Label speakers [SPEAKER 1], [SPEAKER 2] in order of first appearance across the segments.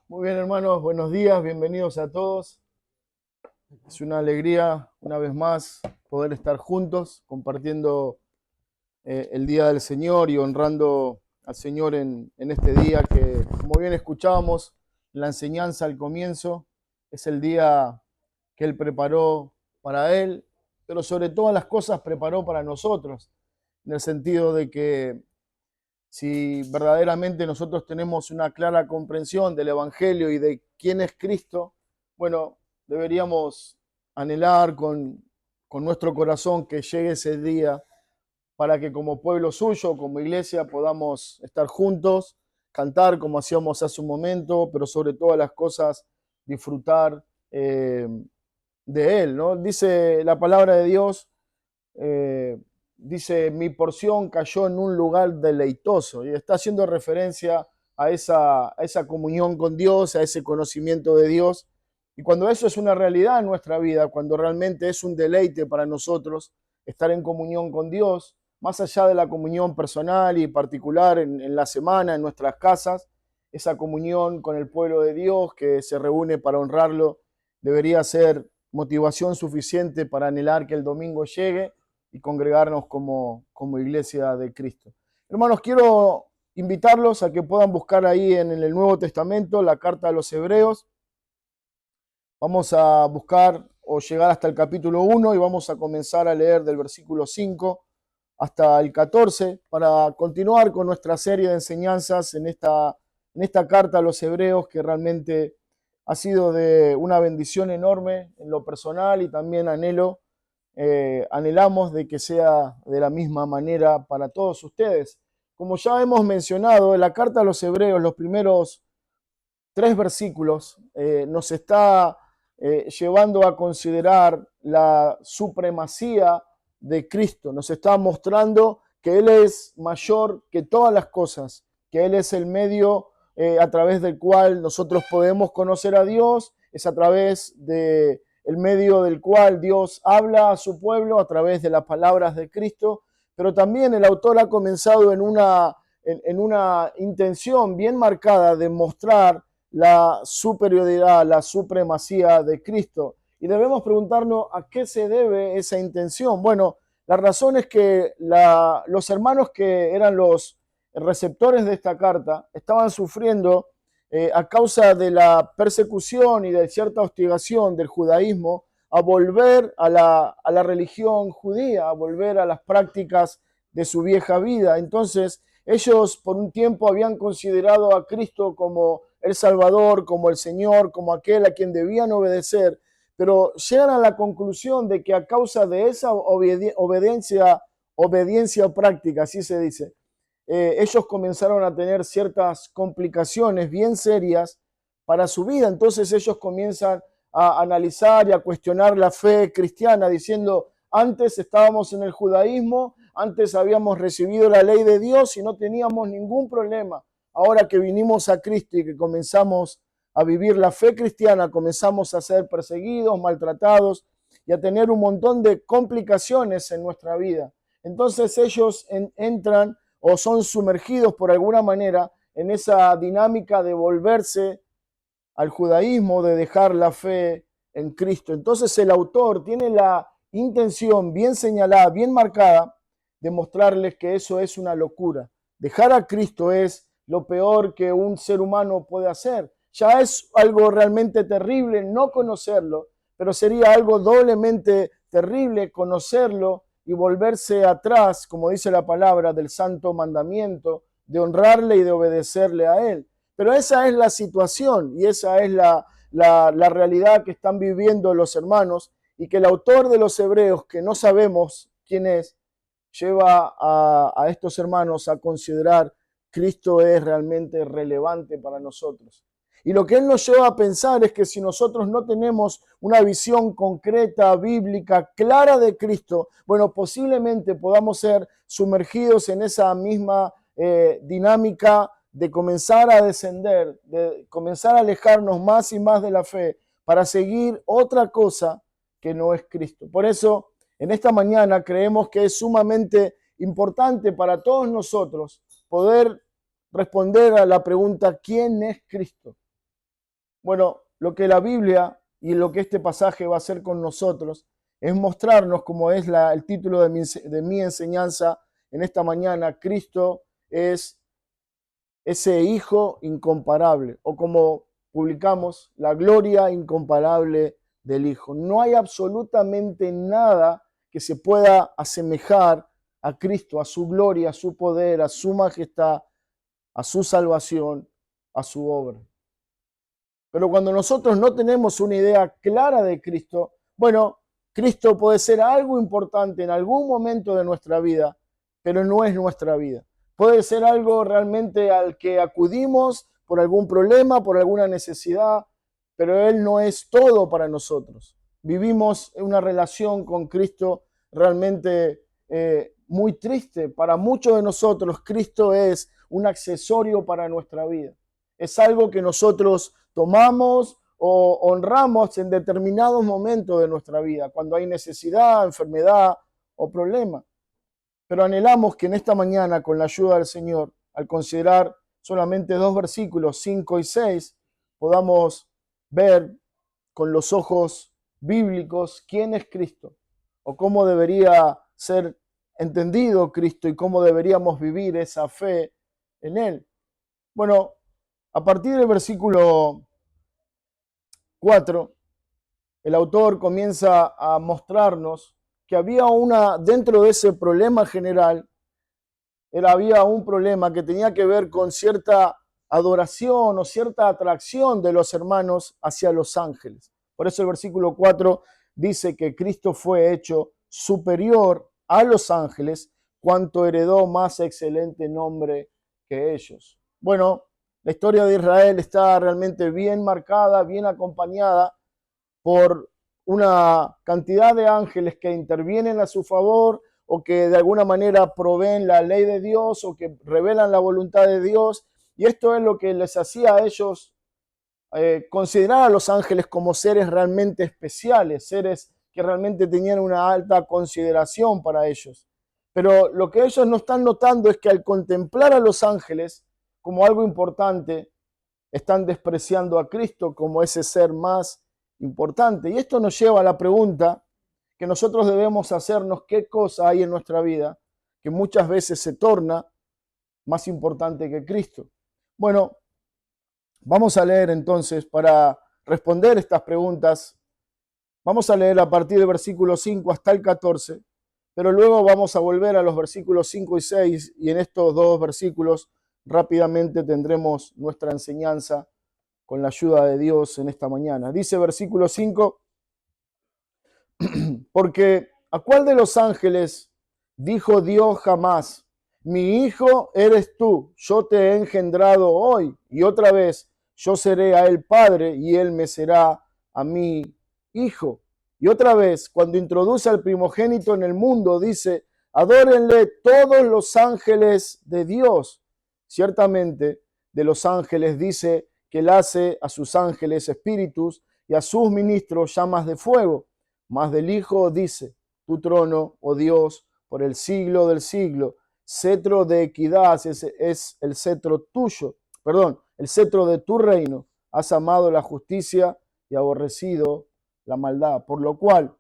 [SPEAKER 1] Muy bien, hermanos, buenos días, bienvenidos a todos. Es una alegría, una vez más, poder estar juntos compartiendo el Día del Señor y honrando al Señor en este día que, como bien escuchábamos, la enseñanza al comienzo, es el día que Él preparó para Él, pero sobre todas las cosas preparó para nosotros, en el sentido de que si verdaderamente nosotros tenemos una clara comprensión del Evangelio y de quién es Cristo, bueno, deberíamos anhelar con nuestro corazón que llegue ese día para que como pueblo suyo, como iglesia, podamos estar juntos, cantar como hacíamos hace un momento, pero sobre todas las cosas disfrutar de Él, ¿no? Dice la palabra de Dios, eh, dice, mi porción cayó en un lugar deleitoso, y está haciendo referencia a esa comunión con Dios, a ese conocimiento de Dios. Y cuando eso es una realidad en nuestra vida, cuando realmente es un deleite para nosotros estar en comunión con Dios, más allá de la comunión personal y particular en la semana, en nuestras casas, esa comunión con el pueblo de Dios que se reúne para honrarlo, debería ser motivación suficiente para anhelar que el domingo llegue y congregarnos como iglesia de Cristo. Hermanos, quiero invitarlos a que puedan buscar ahí en el Nuevo Testamento la carta a los Hebreos. Vamos a buscar o llegar hasta el capítulo 1 y vamos a comenzar a leer del versículo 5 hasta el 14 para continuar con nuestra serie de enseñanzas en esta carta a los Hebreos que realmente ha sido de una bendición enorme en lo personal y también anhelamos de que sea de la misma manera para todos ustedes. Como ya hemos mencionado, en la carta a los Hebreos, los primeros 3 versículos nos está llevando a considerar la supremacía de Cristo. Nos está mostrando que Él es mayor que todas las cosas, que Él es el medio a través del cual nosotros podemos conocer a Dios, es a través de el medio del cual Dios habla a su pueblo, a través de las palabras de Cristo, pero también el autor ha comenzado en una intención bien marcada de mostrar la superioridad, la supremacía de Cristo. Y debemos preguntarnos a qué se debe esa intención. Bueno, la razón es que los hermanos que eran los receptores de esta carta estaban sufriendo a causa de la persecución y de cierta hostigación del judaísmo a volver a la religión judía, a volver a las prácticas de su vieja vida. Entonces, ellos por un tiempo habían considerado a Cristo como el Salvador, como el Señor, como aquel a quien debían obedecer, pero llegan a la conclusión de que a causa de esa obediencia práctica, así se dice, ellos comenzaron a tener ciertas complicaciones bien serias para su vida. Entonces ellos comienzan a analizar y a cuestionar la fe cristiana, diciendo, antes estábamos en el judaísmo, antes habíamos recibido la ley de Dios y no teníamos ningún problema. Ahora que vinimos a Cristo y que comenzamos a vivir la fe cristiana, comenzamos a ser perseguidos, maltratados y a tener un montón de complicaciones en nuestra vida. Entonces ellos entran o son sumergidos por alguna manera en esa dinámica de volverse al judaísmo, de dejar la fe en Cristo. Entonces el autor tiene la intención bien señalada, bien marcada, de mostrarles que eso es una locura. Dejar a Cristo es lo peor que un ser humano puede hacer. Ya es algo realmente terrible no conocerlo, pero sería algo doblemente terrible conocerlo y volverse atrás, como dice la palabra, del santo mandamiento, de honrarle y de obedecerle a Él. Pero esa es la situación y esa es la realidad que están viviendo los hermanos y que el autor de los Hebreos, que no sabemos quién es, lleva a estos hermanos a considerar Cristo es realmente relevante para nosotros. Y lo que él nos lleva a pensar es que si nosotros no tenemos una visión concreta, bíblica, clara de Cristo, bueno, posiblemente podamos ser sumergidos en esa misma dinámica de comenzar a descender, de comenzar a alejarnos más y más de la fe para seguir otra cosa que no es Cristo. Por eso, en esta mañana creemos que es sumamente importante para todos nosotros poder responder a la pregunta, ¿quién es Cristo? Bueno, lo que la Biblia y lo que este pasaje va a hacer con nosotros es mostrarnos, como es el título de mi enseñanza en esta mañana, Cristo es ese Hijo incomparable, o como publicamos, la gloria incomparable del Hijo. No hay absolutamente nada que se pueda asemejar a Cristo, a su gloria, a su poder, a su majestad, a su salvación, a su obra. Pero cuando nosotros no tenemos una idea clara de Cristo, bueno, Cristo puede ser algo importante en algún momento de nuestra vida, pero no es nuestra vida. Puede ser algo realmente al que acudimos por algún problema, por alguna necesidad, pero Él no es todo para nosotros. Vivimos una relación con Cristo realmente muy triste. Para muchos de nosotros, Cristo es un accesorio para nuestra vida. Es algo que nosotros tomamos o honramos en determinados momentos de nuestra vida, cuando hay necesidad, enfermedad o problema. Pero anhelamos que en esta mañana, con la ayuda del Señor, al considerar solamente 2 versículos, 5 y 6, podamos ver con los ojos bíblicos quién es Cristo o cómo debería ser entendido Cristo y cómo deberíamos vivir esa fe en Él. Bueno, a partir del versículo 4, el autor comienza a mostrarnos que había dentro de ese problema general, había un problema que tenía que ver con cierta adoración o cierta atracción de los hermanos hacia los ángeles. Por eso el versículo 4 dice que Cristo fue hecho superior a los ángeles, cuanto heredó más excelente nombre que ellos. Bueno, la historia de Israel está realmente bien marcada, bien acompañada por una cantidad de ángeles que intervienen a su favor o que de alguna manera proveen la ley de Dios o que revelan la voluntad de Dios. Y esto es lo que les hacía a ellos considerar a los ángeles como seres realmente especiales, seres que realmente tenían una alta consideración para ellos. Pero lo que ellos no están notando es que al contemplar a los ángeles como algo importante, están despreciando a Cristo como ese ser más importante. Y esto nos lleva a la pregunta que nosotros debemos hacernos: ¿qué cosa hay en nuestra vida que muchas veces se torna más importante que Cristo? Bueno, vamos a leer entonces, para responder estas preguntas, vamos a leer a partir del versículo 5 hasta el 14, pero luego vamos a volver a los versículos 5 y 6, y en estos 2 versículos rápidamente tendremos nuestra enseñanza con la ayuda de Dios en esta mañana. Dice versículo 5, porque ¿a cuál de los ángeles dijo Dios jamás: mi hijo eres tú, yo te he engendrado hoy, y otra vez yo seré a él padre y él me será a mí hijo? Y otra vez, cuando introduce al primogénito en el mundo, dice: adórenle todos los ángeles de Dios. Ciertamente, de los ángeles dice que él hace a sus ángeles espíritus y a sus ministros llamas de fuego. Mas del Hijo dice: tu trono, oh Dios, por el siglo del siglo, cetro de equidad es el cetro tuyo, el cetro de tu reino. Has amado la justicia y aborrecido la maldad, por lo cual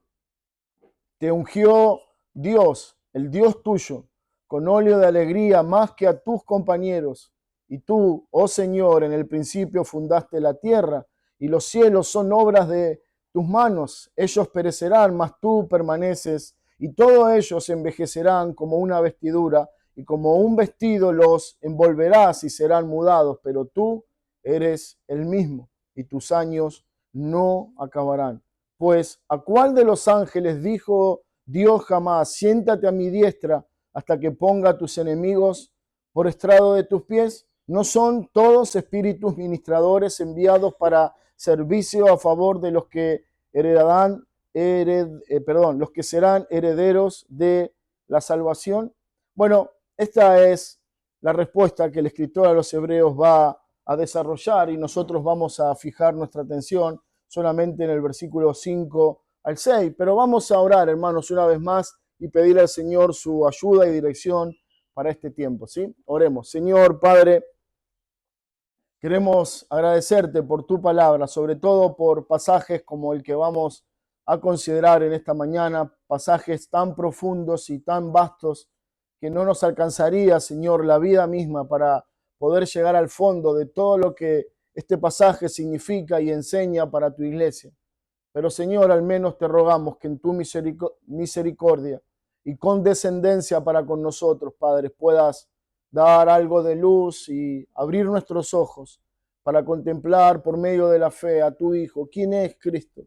[SPEAKER 1] te ungió Dios, el Dios tuyo, con óleo de alegría más que a tus compañeros. Y tú, oh Señor, en el principio fundaste la tierra, y los cielos son obras de tus manos. Ellos perecerán, mas tú permaneces, y todos ellos envejecerán como una vestidura, y como un vestido los envolverás y serán mudados, pero tú eres el mismo, y tus años no acabarán. Pues, ¿a cuál de los ángeles dijo Dios jamás: siéntate a mi diestra hasta que ponga a tus enemigos por estrado de tus pies? ¿No son todos espíritus ministradores enviados para servicio a favor de los que los que serán herederos de la salvación? Bueno, esta es la respuesta que el escritor a los Hebreos va a desarrollar, y nosotros vamos a fijar nuestra atención solamente en el versículo 5 al 6. Pero vamos a orar, hermanos, una vez más y pedirle al Señor su ayuda y dirección para este tiempo, ¿sí? Oremos. Señor Padre, Queremos agradecerte por tu palabra, sobre todo por pasajes como el que vamos a considerar en esta mañana, pasajes tan profundos y tan vastos que no nos alcanzaría, Señor, la vida misma para poder llegar al fondo de todo lo que este pasaje significa y enseña para tu iglesia. Pero, Señor, al menos te rogamos que en tu misericordia y condescendencia para con nosotros, Padre, puedas dar algo de luz y abrir nuestros ojos para contemplar por medio de la fe a tu Hijo, quién es Cristo.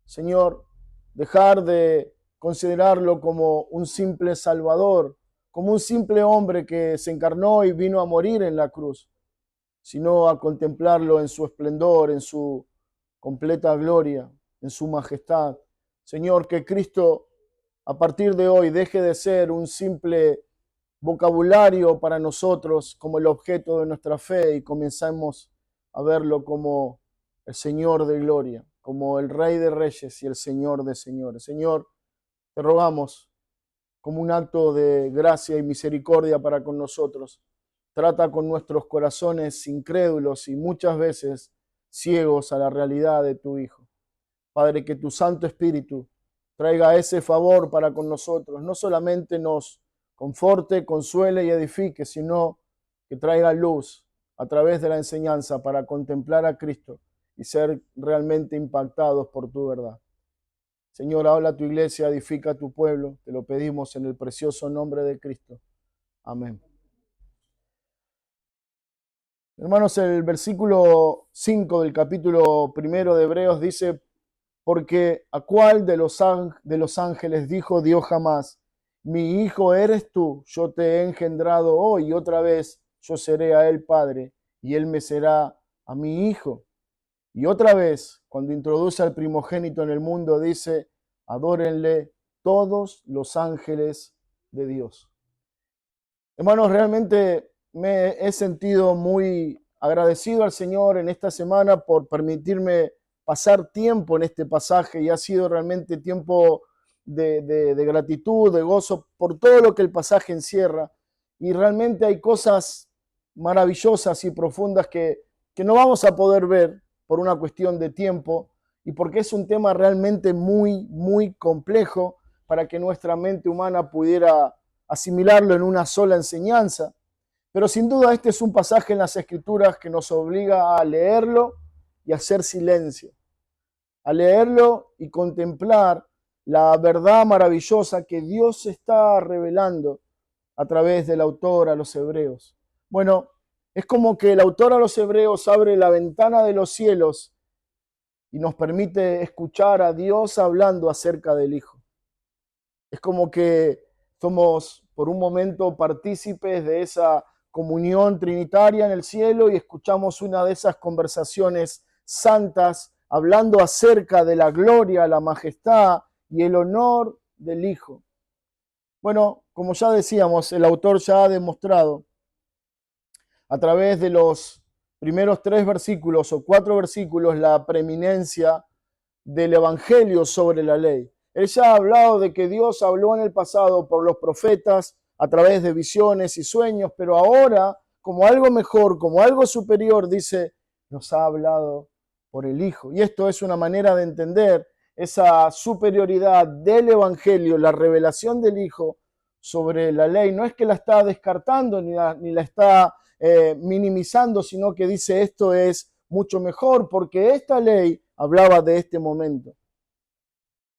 [SPEAKER 1] Señor, dejar de considerarlo como un simple Salvador, como un simple hombre que se encarnó y vino a morir en la cruz, sino a contemplarlo en su esplendor, en su completa gloria, en su majestad. Señor, que Cristo a partir de hoy deje de ser un simple vocabulario para nosotros como el objeto de nuestra fe y comencemos a verlo como el Señor de gloria, como el Rey de reyes y el Señor de señores. Señor, te rogamos como un acto de gracia y misericordia para con nosotros. Trata con nuestros corazones incrédulos y muchas veces ciegos a la realidad de tu Hijo. Padre, que tu Santo Espíritu traiga ese favor para con nosotros, no solamente nos conforte, consuele y edifique, sino que traiga luz a través de la enseñanza para contemplar a Cristo y ser realmente impactados por tu verdad. Señor, habla a tu iglesia, edifica a tu pueblo, te lo pedimos en el precioso nombre de Cristo. Amén. Hermanos, el versículo 5 del capítulo 1 de Hebreos dice: porque ¿a cuál de los ángeles dijo Dios jamás: mi hijo eres tú, yo te he engendrado hoy, y otra vez yo seré a él padre, y él me será a mi hijo? Y otra vez, cuando introduce al primogénito en el mundo, dice: adórenle todos los ángeles de Dios. Hermanos, realmente me he sentido muy agradecido al Señor en esta semana por permitirme pasar tiempo en este pasaje, y ha sido realmente tiempo de gratitud, de gozo por todo lo que el pasaje encierra. Y realmente hay cosas maravillosas y profundas que no vamos a poder ver por una cuestión de tiempo y porque es un tema realmente muy, muy complejo para que nuestra mente humana pudiera asimilarlo en una sola enseñanza. Pero sin duda este es un pasaje en las Escrituras que nos obliga a leerlo y hacer silencio, a leerlo y contemplar la verdad maravillosa que Dios está revelando a través del autor a los hebreos. Bueno, es como que el autor a los hebreos abre la ventana de los cielos y nos permite escuchar a Dios hablando acerca del Hijo. Es como que somos por un momento partícipes de esa comunión trinitaria en el cielo y escuchamos una de esas conversaciones santas hablando acerca de la gloria, la majestad y el honor del Hijo. Bueno, como ya decíamos, el autor ya ha demostrado a través de los primeros 3 versículos o 4 versículos la preeminencia del Evangelio sobre la ley. Él ya ha hablado de que Dios habló en el pasado por los profetas a través de visiones y sueños, pero ahora, como algo mejor, como algo superior, dice, nos ha hablado por el Hijo. Y esto es una manera de entender esa superioridad del Evangelio, la revelación del Hijo sobre la ley. No es que la está descartando ni la está minimizando, sino que dice esto es mucho mejor porque esta ley hablaba de este momento.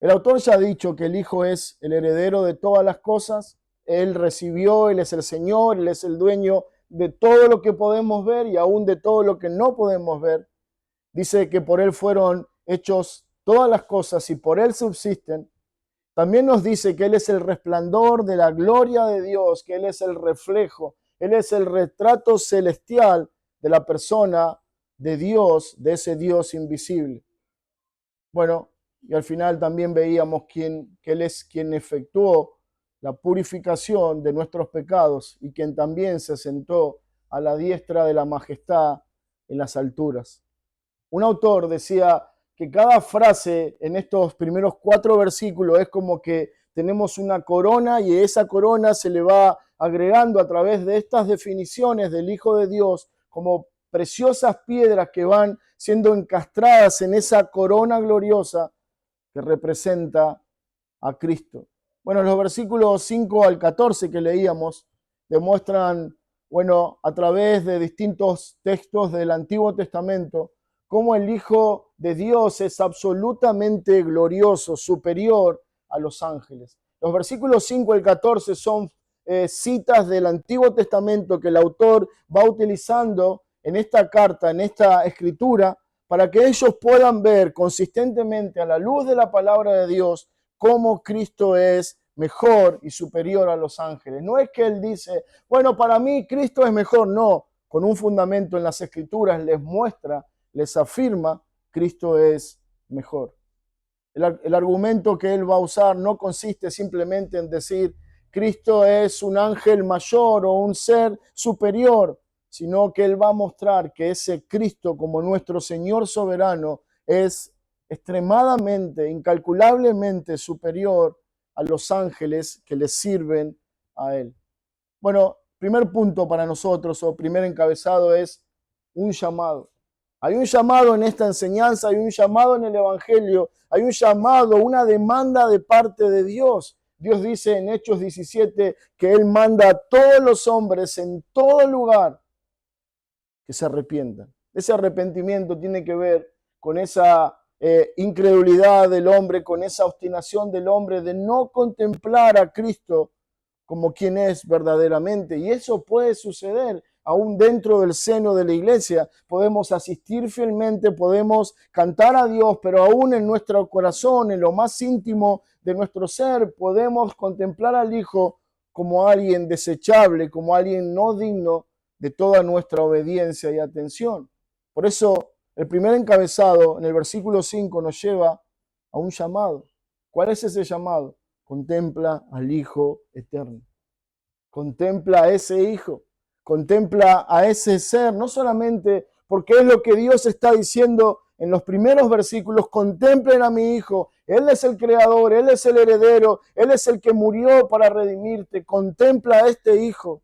[SPEAKER 1] El autor ya ha dicho que el Hijo es el heredero de todas las cosas. Él recibió, Él es el Señor, Él es el dueño de todo lo que podemos ver y aún de todo lo que no podemos ver. Dice que por Él fueron hechos todas las cosas y por Él subsisten. También nos dice que Él es el resplandor de la gloria de Dios, que Él es el reflejo, Él es el retrato celestial de la persona de Dios, de ese Dios invisible. Bueno, y al final también veíamos que Él es quien efectuó la purificación de nuestros pecados y quien también se sentó a la diestra de la majestad en las alturas. Un autor decía que cada frase en estos primeros 4 versículos es como que tenemos una corona y esa corona se le va agregando a través de estas definiciones del Hijo de Dios como preciosas piedras que van siendo encastradas en esa corona gloriosa que representa a Cristo. Bueno, los versículos 5 al 14 que leíamos demuestran, bueno, a través de distintos textos del Antiguo Testamento, cómo el Hijo de Dios es absolutamente glorioso, superior a los ángeles. Los versículos 5 al 14 son citas del Antiguo Testamento que el autor va utilizando en esta carta, en esta escritura, para que ellos puedan ver consistentemente a la luz de la palabra de Dios cómo Cristo es mejor y superior a los ángeles. No es que él dice, bueno, para mí Cristo es mejor. No, con un fundamento en las escrituras les muestra, les afirma, Cristo es mejor. El argumento que él va a usar no consiste simplemente en decir Cristo es un ángel mayor o un ser superior, sino que él va a mostrar que ese Cristo como nuestro Señor soberano es extremadamente, incalculablemente superior a los ángeles que le sirven a él. Bueno, primer punto para nosotros o primer encabezado es un llamado. Hay un llamado en esta enseñanza, hay un llamado en el Evangelio, hay un llamado, una demanda de parte de Dios. Dios dice en Hechos 17 que Él manda a todos los hombres en todo lugar que se arrepientan. Ese arrepentimiento tiene que ver con esa incredulidad del hombre, con esa obstinación del hombre de no contemplar a Cristo como quien es verdaderamente. Y eso puede suceder aún dentro del seno de la iglesia. Podemos asistir fielmente, podemos cantar a Dios, pero aún en nuestro corazón, en lo más íntimo de nuestro ser, podemos contemplar al Hijo como alguien desechable, como alguien no digno de toda nuestra obediencia y atención. Por eso, el primer encabezado en el versículo 5 nos lleva a un llamado. ¿Cuál es ese llamado? Contempla al Hijo eterno. Contempla a ese Hijo. Contempla a ese ser, no solamente porque es lo que Dios está diciendo en los primeros versículos, contemplen a mi Hijo, Él es el creador, Él es el heredero, Él es el que murió para redimirte, contempla a este Hijo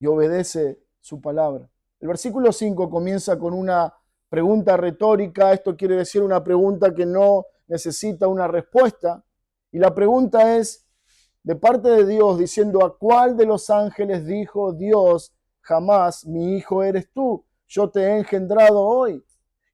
[SPEAKER 1] y obedece su palabra. El versículo 5 comienza con una pregunta retórica, esto quiere decir una pregunta que no necesita una respuesta, y la pregunta es de parte de Dios diciendo, ¿a cuál de los ángeles dijo Dios jamás, mi hijo eres tú, yo te he engendrado hoy?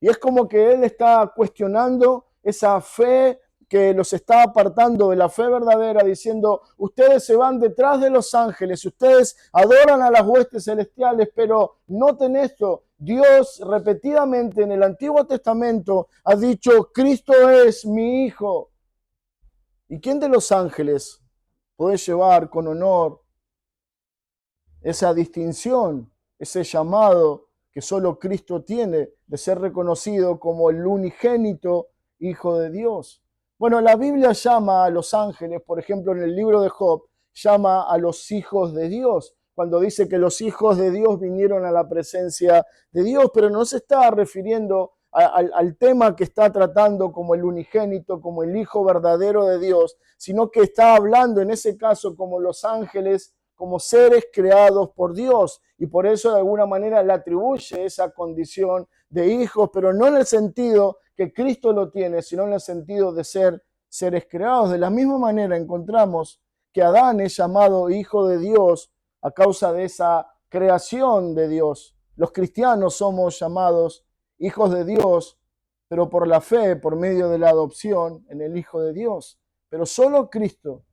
[SPEAKER 1] Y es como que Él está cuestionando esa fe que los está apartando de la fe verdadera, diciendo, ustedes se van detrás de los ángeles, ustedes adoran a las huestes celestiales, pero noten esto, Dios repetidamente en el Antiguo Testamento ha dicho, Cristo es mi Hijo. ¿Y quién de los ángeles puede llevar con honor esa distinción, ese llamado que solo Cristo tiene de ser reconocido como el unigénito Hijo de Dios? Bueno, la Biblia llama a los ángeles, por ejemplo, en el libro de Job, llama a los hijos de Dios, cuando dice que los hijos de Dios vinieron a la presencia de Dios, pero no se está refiriendo al tema que está tratando como el unigénito, como el Hijo verdadero de Dios, sino que está hablando en ese caso como los ángeles, como seres creados por Dios, y por eso de alguna manera le atribuye esa condición de hijos, pero no en el sentido que Cristo lo tiene, sino en el sentido de ser seres creados. De la misma manera encontramos que Adán es llamado hijo de Dios a causa de esa creación de Dios. Los cristianos somos llamados hijos de Dios, pero por la fe, por medio de la adopción en el Hijo de Dios. Pero solo Cristo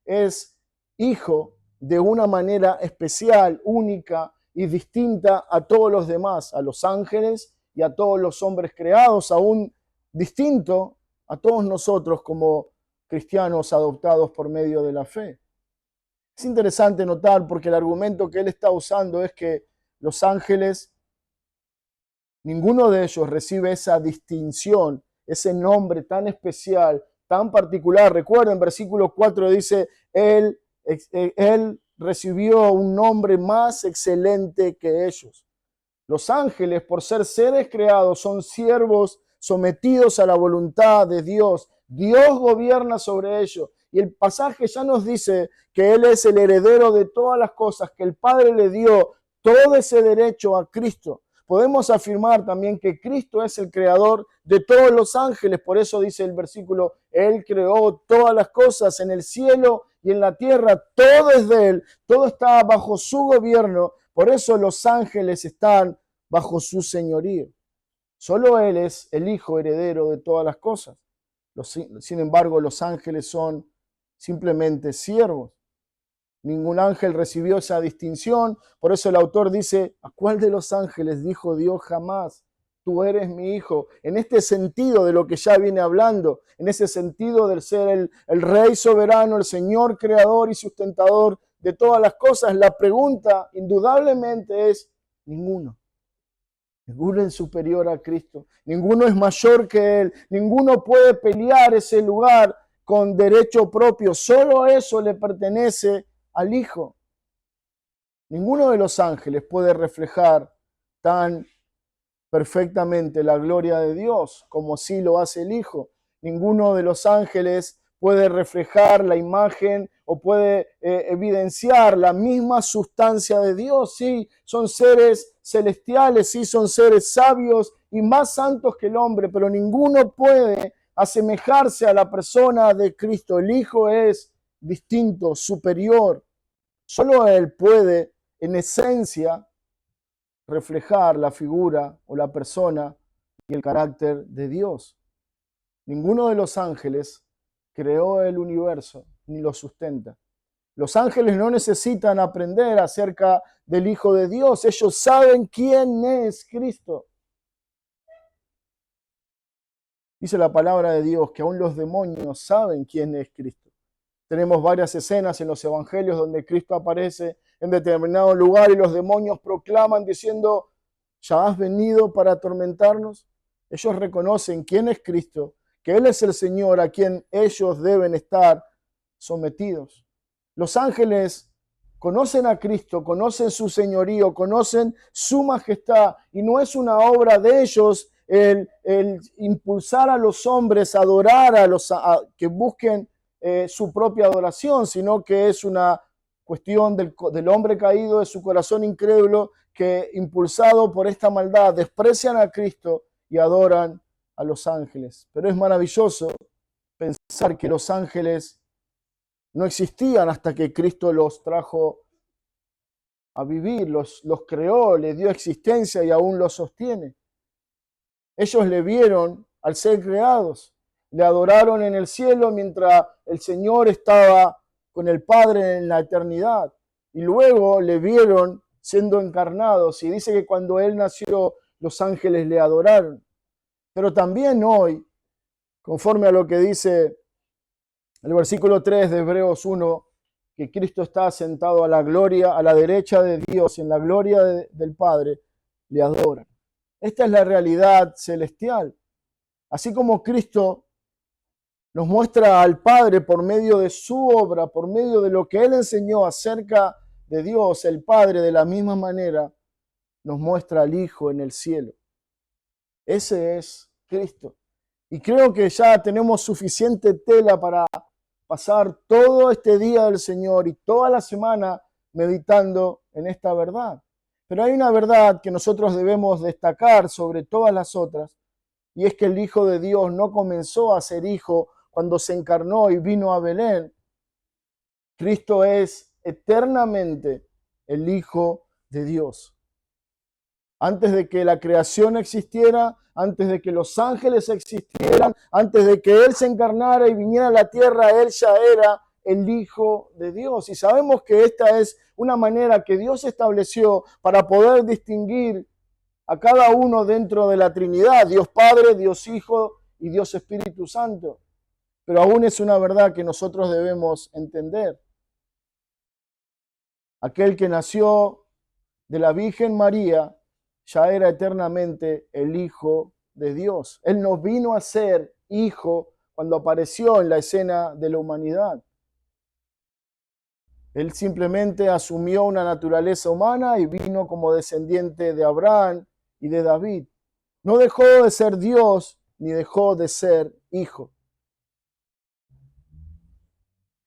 [SPEAKER 1] es hijo de una manera especial, única y distinta a todos los demás, a los ángeles y a todos los hombres creados, aún distinto a todos nosotros como cristianos adoptados por medio de la fe. Es interesante notar porque el argumento que él está usando es que los ángeles, ninguno de ellos recibe esa distinción, ese nombre tan especial, tan particular. Recuerden, versículo 4 dice, Él recibió un nombre más excelente que ellos. Los ángeles, por ser seres creados, son siervos sometidos a la voluntad de Dios. Dios gobierna sobre ellos. Y el pasaje ya nos dice que Él es el heredero de todas las cosas, que el Padre le dio todo ese derecho a Cristo. Podemos afirmar también que Cristo es el creador de todos los ángeles. Por eso dice el versículo, Él creó todas las cosas en el cielo y en la tierra. Todo es de Él, todo está bajo su gobierno. Por eso los ángeles están bajo su señorío. Solo Él es el Hijo heredero de todas las cosas. Sin embargo, los ángeles son simplemente siervos. Ningún ángel recibió esa distinción. Por eso el autor dice, ¿a cuál de los ángeles dijo Dios jamás? Tú eres mi hijo. En este sentido de lo que ya viene hablando, en ese sentido del ser el rey soberano, el Señor creador y sustentador de todas las cosas, la pregunta indudablemente es ninguno. Ninguno es superior a Cristo. Ninguno es mayor que Él. Ninguno puede pelear ese lugar con derecho propio. Solo eso le pertenece al Hijo. Ninguno de los ángeles puede reflejar tan perfectamente la gloria de Dios como sí lo hace el Hijo. Ninguno de los ángeles puede reflejar la imagen o puede evidenciar la misma sustancia de Dios. Sí, son seres celestiales, sí, son seres sabios y más santos que el hombre, pero ninguno puede asemejarse a la persona de Cristo. El Hijo es distinto, superior. Solo Él puede, en esencia, reflejar la figura o la persona y el carácter de Dios. Ninguno de los ángeles creó el universo ni lo sustenta. Los ángeles no necesitan aprender acerca del Hijo de Dios. Ellos saben quién es Cristo. Dice la palabra de Dios que aún los demonios saben quién es Cristo. Tenemos varias escenas en los evangelios donde Cristo aparece en determinado lugar y los demonios proclaman diciendo, ¿ya has venido para atormentarnos? Ellos reconocen quién es Cristo, que Él es el Señor a quien ellos deben estar sometidos. Los ángeles conocen a Cristo, conocen su señorío, conocen su majestad y no es una obra de ellos el impulsar a los hombres a adorar que busquen su propia adoración, sino que es una cuestión del hombre caído, de su corazón incrédulo, que impulsado por esta maldad desprecian a Cristo y adoran a los ángeles. Pero es maravilloso pensar que los ángeles no existían hasta que Cristo los trajo a vivir, los creó, les dio existencia y aún los sostiene. Ellos le vieron al ser creados, le adoraron en el cielo mientras el Señor estaba con el Padre en la eternidad. Y luego le vieron siendo encarnados. Y dice que cuando Él nació, los ángeles le adoraron. Pero también hoy, conforme a lo que dice el versículo 3 de Hebreos 1, que Cristo está sentado a la gloria, a la derecha de Dios, en la gloria del Padre, le adoran. Esta es la realidad celestial. Así como Cristo nos muestra al Padre por medio de su obra, por medio de lo que Él enseñó acerca de Dios, el Padre de la misma manera nos muestra al Hijo en el cielo. Ese es Cristo. Y creo que ya tenemos suficiente tela para pasar todo este día del Señor y toda la semana meditando en esta verdad. Pero hay una verdad que nosotros debemos destacar sobre todas las otras, y es que el Hijo de Dios no comenzó a ser hijo cuando se encarnó y vino a Belén. Cristo es eternamente el Hijo de Dios. Antes de que la creación existiera, antes de que los ángeles existieran, antes de que Él se encarnara y viniera a la tierra, Él ya era el Hijo de Dios. Y sabemos que esta es una manera que Dios estableció para poder distinguir a cada uno dentro de la Trinidad, Dios Padre, Dios Hijo y Dios Espíritu Santo. Pero aún es una verdad que nosotros debemos entender. Aquel que nació de la Virgen María ya era eternamente el Hijo de Dios. Él no vino a ser hijo cuando apareció en la escena de la humanidad. Él simplemente asumió una naturaleza humana y vino como descendiente de Abraham y de David. No dejó de ser Dios ni dejó de ser hijo.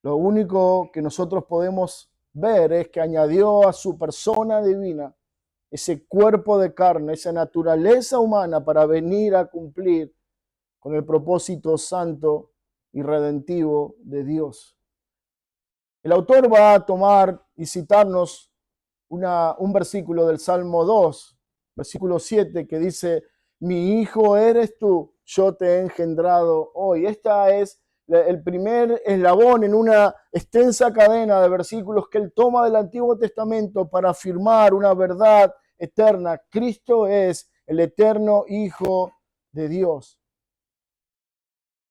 [SPEAKER 1] Lo único que nosotros podemos ver es que añadió a su persona divina ese cuerpo de carne, esa naturaleza humana para venir a cumplir con el propósito santo y redentivo de Dios. El autor va a tomar y citarnos un versículo del Salmo 2, versículo 7, que dice: mi hijo eres tú, yo te he engendrado hoy. Esta es el primer eslabón en una extensa cadena de versículos que él toma del Antiguo Testamento para afirmar una verdad eterna. Cristo es el eterno Hijo de Dios.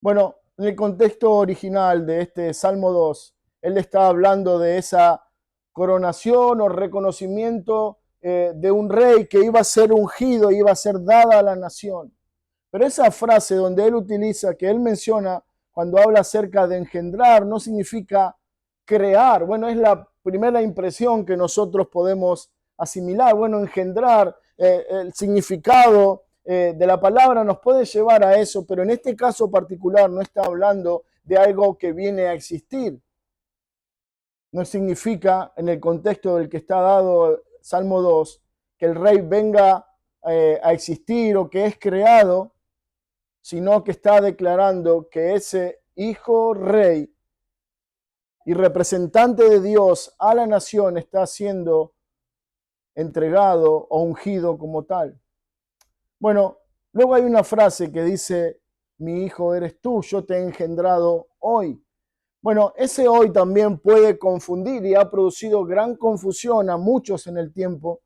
[SPEAKER 1] Bueno, en el contexto original de este Salmo 2, él está hablando de esa coronación o reconocimiento de un rey que iba a ser ungido, iba a ser dada a la nación. Pero esa frase donde él utiliza, que él menciona cuando habla acerca de engendrar, no significa crear. Bueno, es la primera impresión que nosotros podemos asimilar. Bueno, engendrar, el significado de la palabra nos puede llevar a eso, pero en este caso particular no está hablando de algo que viene a existir. No significa, en el contexto del que está dado Salmo 2, que el rey venga a existir o que es creado, sino que está declarando que ese hijo rey y representante de Dios a la nación está siendo entregado o ungido como tal. Bueno, luego hay una frase que dice: mi hijo eres tú, yo te he engendrado hoy. Bueno, ese hoy también puede confundir y ha producido gran confusión a muchos en el tiempo,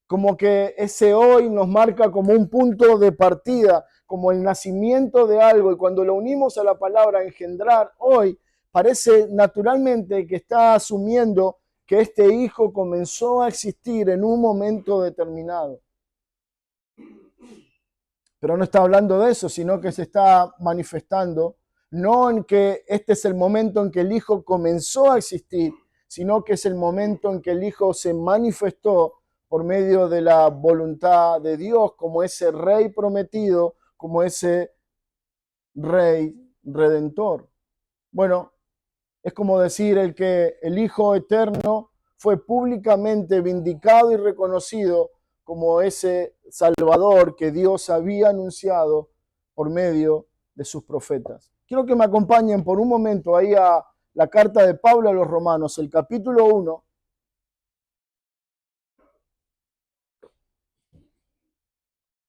[SPEAKER 1] como que ese hoy nos marca como un punto de partida, como el nacimiento de algo, y cuando lo unimos a la palabra engendrar hoy, parece naturalmente que está asumiendo que este hijo comenzó a existir en un momento determinado. Pero no está hablando de eso, sino que se está manifestando no en que este es el momento en que el Hijo comenzó a existir, sino que es el momento en que el Hijo se manifestó por medio de la voluntad de Dios como ese Rey prometido, como ese Rey redentor. Bueno, es como decir el que el Hijo eterno fue públicamente vindicado y reconocido como ese Salvador que Dios había anunciado por medio de sus profetas. Quiero que me acompañen por un momento ahí a la carta de Pablo a los Romanos, el capítulo 1,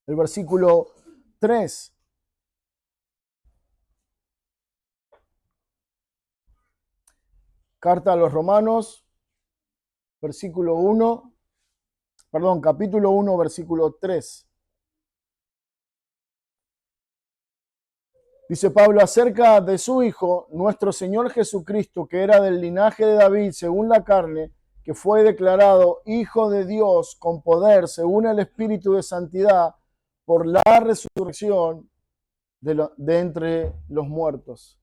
[SPEAKER 1] el versículo 3. Carta a los Romanos, capítulo 1, versículo 3. Dice Pablo acerca de su Hijo, nuestro Señor Jesucristo, que era del linaje de David según la carne, que fue declarado Hijo de Dios con poder según el Espíritu de Santidad por la resurrección de entre los muertos.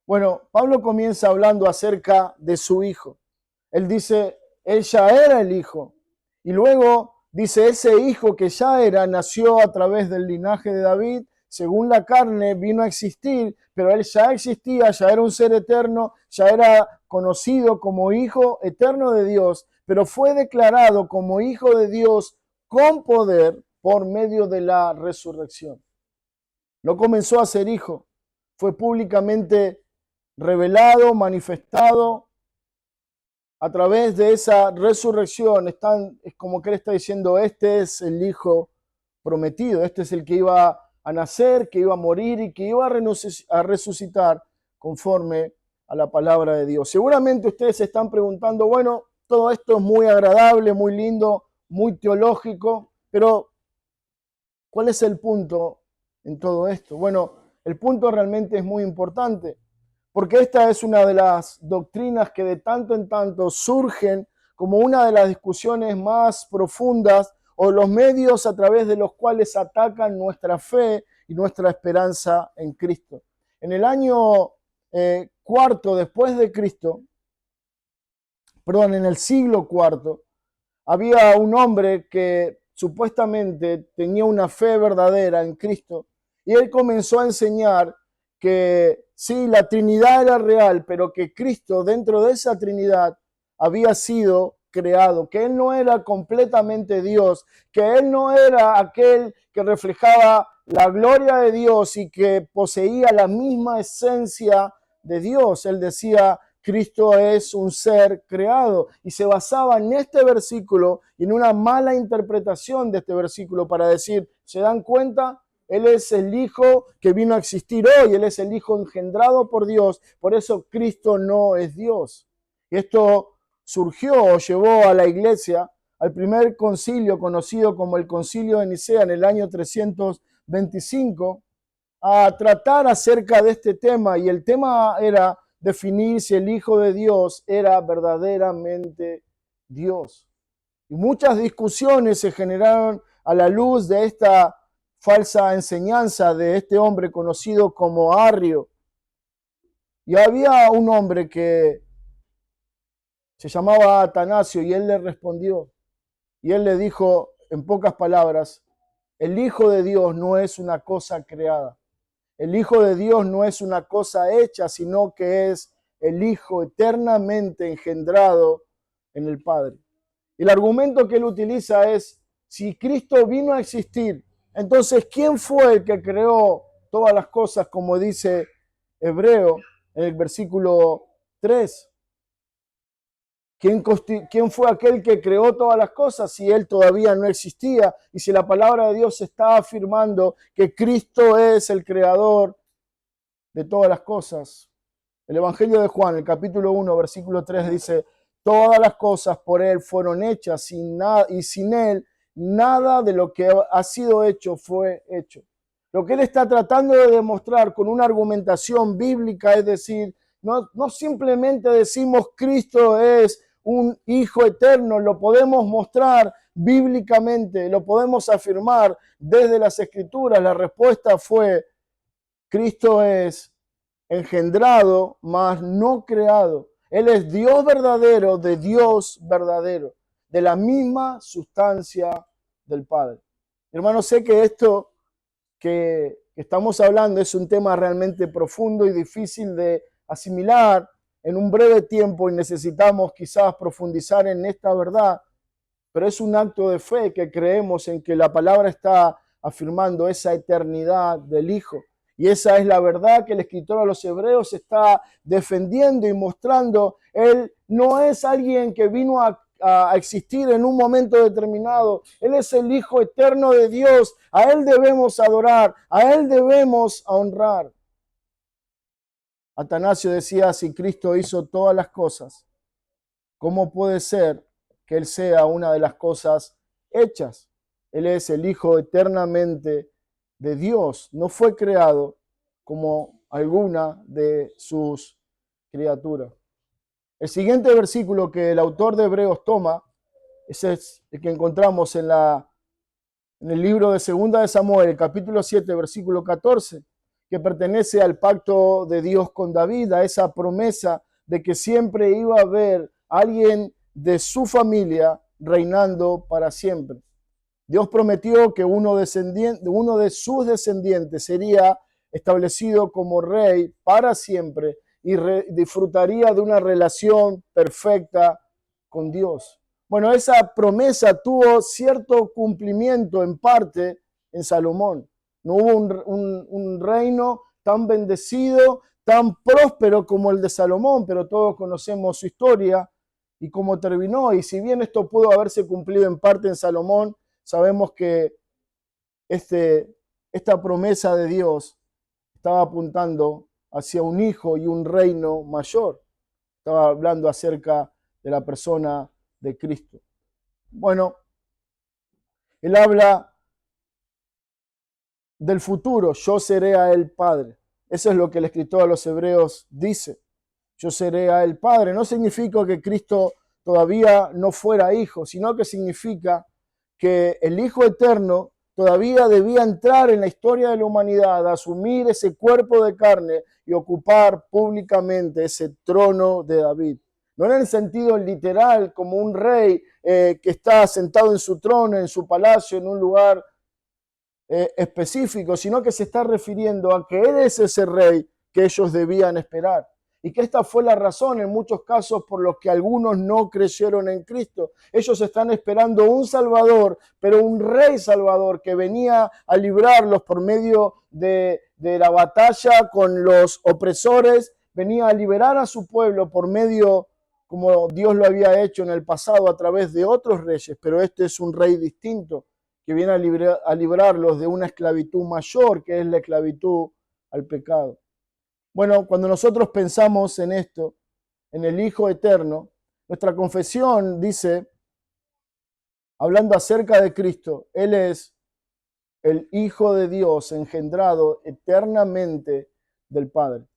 [SPEAKER 1] Bueno, Pablo comienza hablando acerca de su Hijo. Él dice, él ya era el Hijo. Y luego dice, ese Hijo que ya era, nació a través del linaje de David, según la carne vino a existir, pero él ya existía, ya era un ser eterno, ya era conocido como Hijo eterno de Dios, pero fue declarado como Hijo de Dios con poder por medio de la resurrección. No comenzó a ser hijo, fue públicamente revelado, manifestado a través de esa resurrección. Es como que él está diciendo, este es el Hijo prometido, este es el que iba a nacer, que iba a morir y que iba a resucitar conforme a la palabra de Dios. Seguramente ustedes se están preguntando, bueno, todo esto es muy agradable, muy lindo, muy teológico, pero ¿cuál es el punto en todo esto? Bueno, el punto realmente es muy importante, porque esta es una de las doctrinas que de tanto en tanto surgen como una de las discusiones más profundas o los medios a través de los cuales atacan nuestra fe y nuestra esperanza en Cristo. En el año cuarto después de Cristo, en el siglo cuarto, había un hombre que supuestamente tenía una fe verdadera en Cristo y él comenzó a enseñar que sí, la Trinidad era real, pero que Cristo dentro de esa Trinidad había sido creado, que Él no era completamente Dios, que Él no era aquel que reflejaba la gloria de Dios y que poseía la misma esencia de Dios. Él decía, Cristo es un ser creado, y se basaba en este versículo y en una mala interpretación de este versículo para decir, ¿se dan cuenta? Él es el Hijo que vino a existir hoy, Él es el Hijo engendrado por Dios, por eso Cristo no es Dios. Y esto surgió o llevó a la iglesia al primer concilio conocido como el Concilio de Nicea en el año 325 a tratar acerca de este tema, y el tema era definir si el Hijo de Dios era verdaderamente Dios. Y muchas discusiones se generaron a la luz de esta falsa enseñanza de este hombre conocido como Arrio. Y había un hombre que se llamaba Atanasio, y él le respondió. Y él le dijo en pocas palabras, el Hijo de Dios no es una cosa creada. El Hijo de Dios no es una cosa hecha, sino que es el Hijo eternamente engendrado en el Padre. Y el argumento que él utiliza es, si Cristo vino a existir, entonces, ¿quién fue el que creó todas las cosas, como dice Hebreo en el versículo 3? ¿Quién fue aquel que creó todas las cosas si Él todavía no existía? Y si la palabra de Dios está afirmando que Cristo es el creador de todas las cosas. El Evangelio de Juan, el capítulo 1, versículo 3 dice, todas las cosas por Él fueron hechas y sin Él nada de lo que ha sido hecho fue hecho. Lo que Él está tratando de demostrar con una argumentación bíblica es decir, no simplemente decimos Cristo es un Hijo eterno, lo podemos mostrar bíblicamente, lo podemos afirmar desde las Escrituras. La respuesta fue, Cristo es engendrado, mas no creado. Él es Dios verdadero de Dios verdadero, de la misma sustancia del Padre. Hermano, sé que esto que estamos hablando es un tema realmente profundo y difícil de asimilar en un breve tiempo, y necesitamos quizás profundizar en esta verdad, pero es un acto de fe que creemos en que la palabra está afirmando esa eternidad del Hijo. Y esa es la verdad que el escritor a los Hebreos está defendiendo y mostrando. Él no es alguien que vino a existir en un momento determinado. Él es el Hijo eterno de Dios. A Él debemos adorar, a Él debemos honrar. Atanasio decía, si Cristo hizo todas las cosas, ¿cómo puede ser que Él sea una de las cosas hechas? Él es el Hijo eternamente de Dios. No fue creado como alguna de sus criaturas. El siguiente versículo que el autor de Hebreos toma, ese es el que encontramos en el libro de Segunda de Samuel, el capítulo 7, versículo 14, que pertenece al pacto de Dios con David, a esa promesa de que siempre iba a haber alguien de su familia reinando para siempre. Dios prometió que uno de sus descendientes sería establecido como rey para siempre y disfrutaría de una relación perfecta con Dios. Bueno, esa promesa tuvo cierto cumplimiento en parte en Salomón. No hubo un reino tan bendecido, tan próspero como el de Salomón, pero todos conocemos su historia y cómo terminó. Y si bien esto pudo haberse cumplido en parte en Salomón, sabemos que esta promesa de Dios estaba apuntando hacia un hijo y un reino mayor. Estaba hablando acerca de la persona de Cristo. Bueno, él habla del futuro, yo seré a él padre. Eso es lo que el escritor a los Hebreos dice. Yo seré a él padre. No significa que Cristo todavía no fuera hijo, sino que significa que el Hijo Eterno todavía debía entrar en la historia de la humanidad, asumir ese cuerpo de carne y ocupar públicamente ese trono de David. No en el sentido literal, como un rey que está sentado en su trono, en su palacio, en un lugar específico, sino que se está refiriendo a que Él es ese rey que ellos debían esperar. Y que esta fue la razón en muchos casos por los que algunos no creyeron en Cristo. Ellos están esperando un Salvador, pero un Rey Salvador que venía a librarlos por medio de la batalla con los opresores, venía a liberar a su pueblo por medio, como Dios lo había hecho en el pasado a través de otros reyes, pero este es un rey distinto que viene a librarlos de una esclavitud mayor, que es la esclavitud al pecado. Bueno, cuando nosotros pensamos en esto, en el Hijo Eterno, nuestra confesión dice, hablando acerca de Cristo, Él es el Hijo de Dios engendrado eternamente del Padre.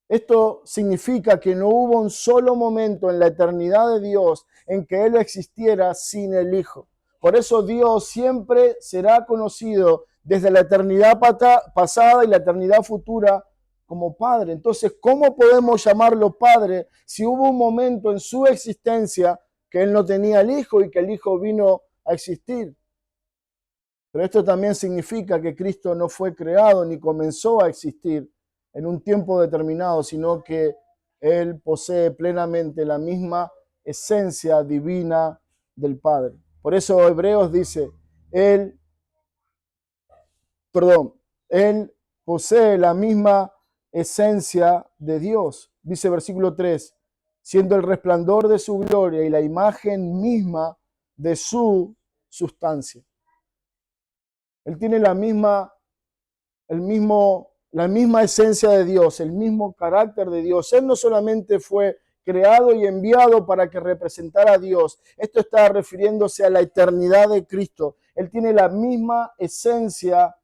[SPEAKER 1] Esto significa que no hubo un solo momento en la eternidad de Dios en que Él existiera sin el Hijo. Por eso Dios siempre será conocido desde la eternidad pasada y la eternidad futura como Padre. Entonces, ¿cómo podemos llamarlo Padre si hubo un momento en su existencia que Él no tenía el Hijo y que el Hijo vino a existir? Pero esto también significa que Cristo no fue creado ni comenzó a existir en un tiempo determinado, sino que Él posee plenamente la misma esencia divina del Padre. Por eso Hebreos dice, Él posee la misma esencia de Dios. Dice versículo 3, siendo el resplandor de su gloria y la imagen misma de su sustancia. Él tiene la misma esencia de Dios, el mismo carácter de Dios. Él no solamente fue creado y enviado para que representara a Dios. Esto está refiriéndose a la eternidad de Cristo. Él tiene la misma esencia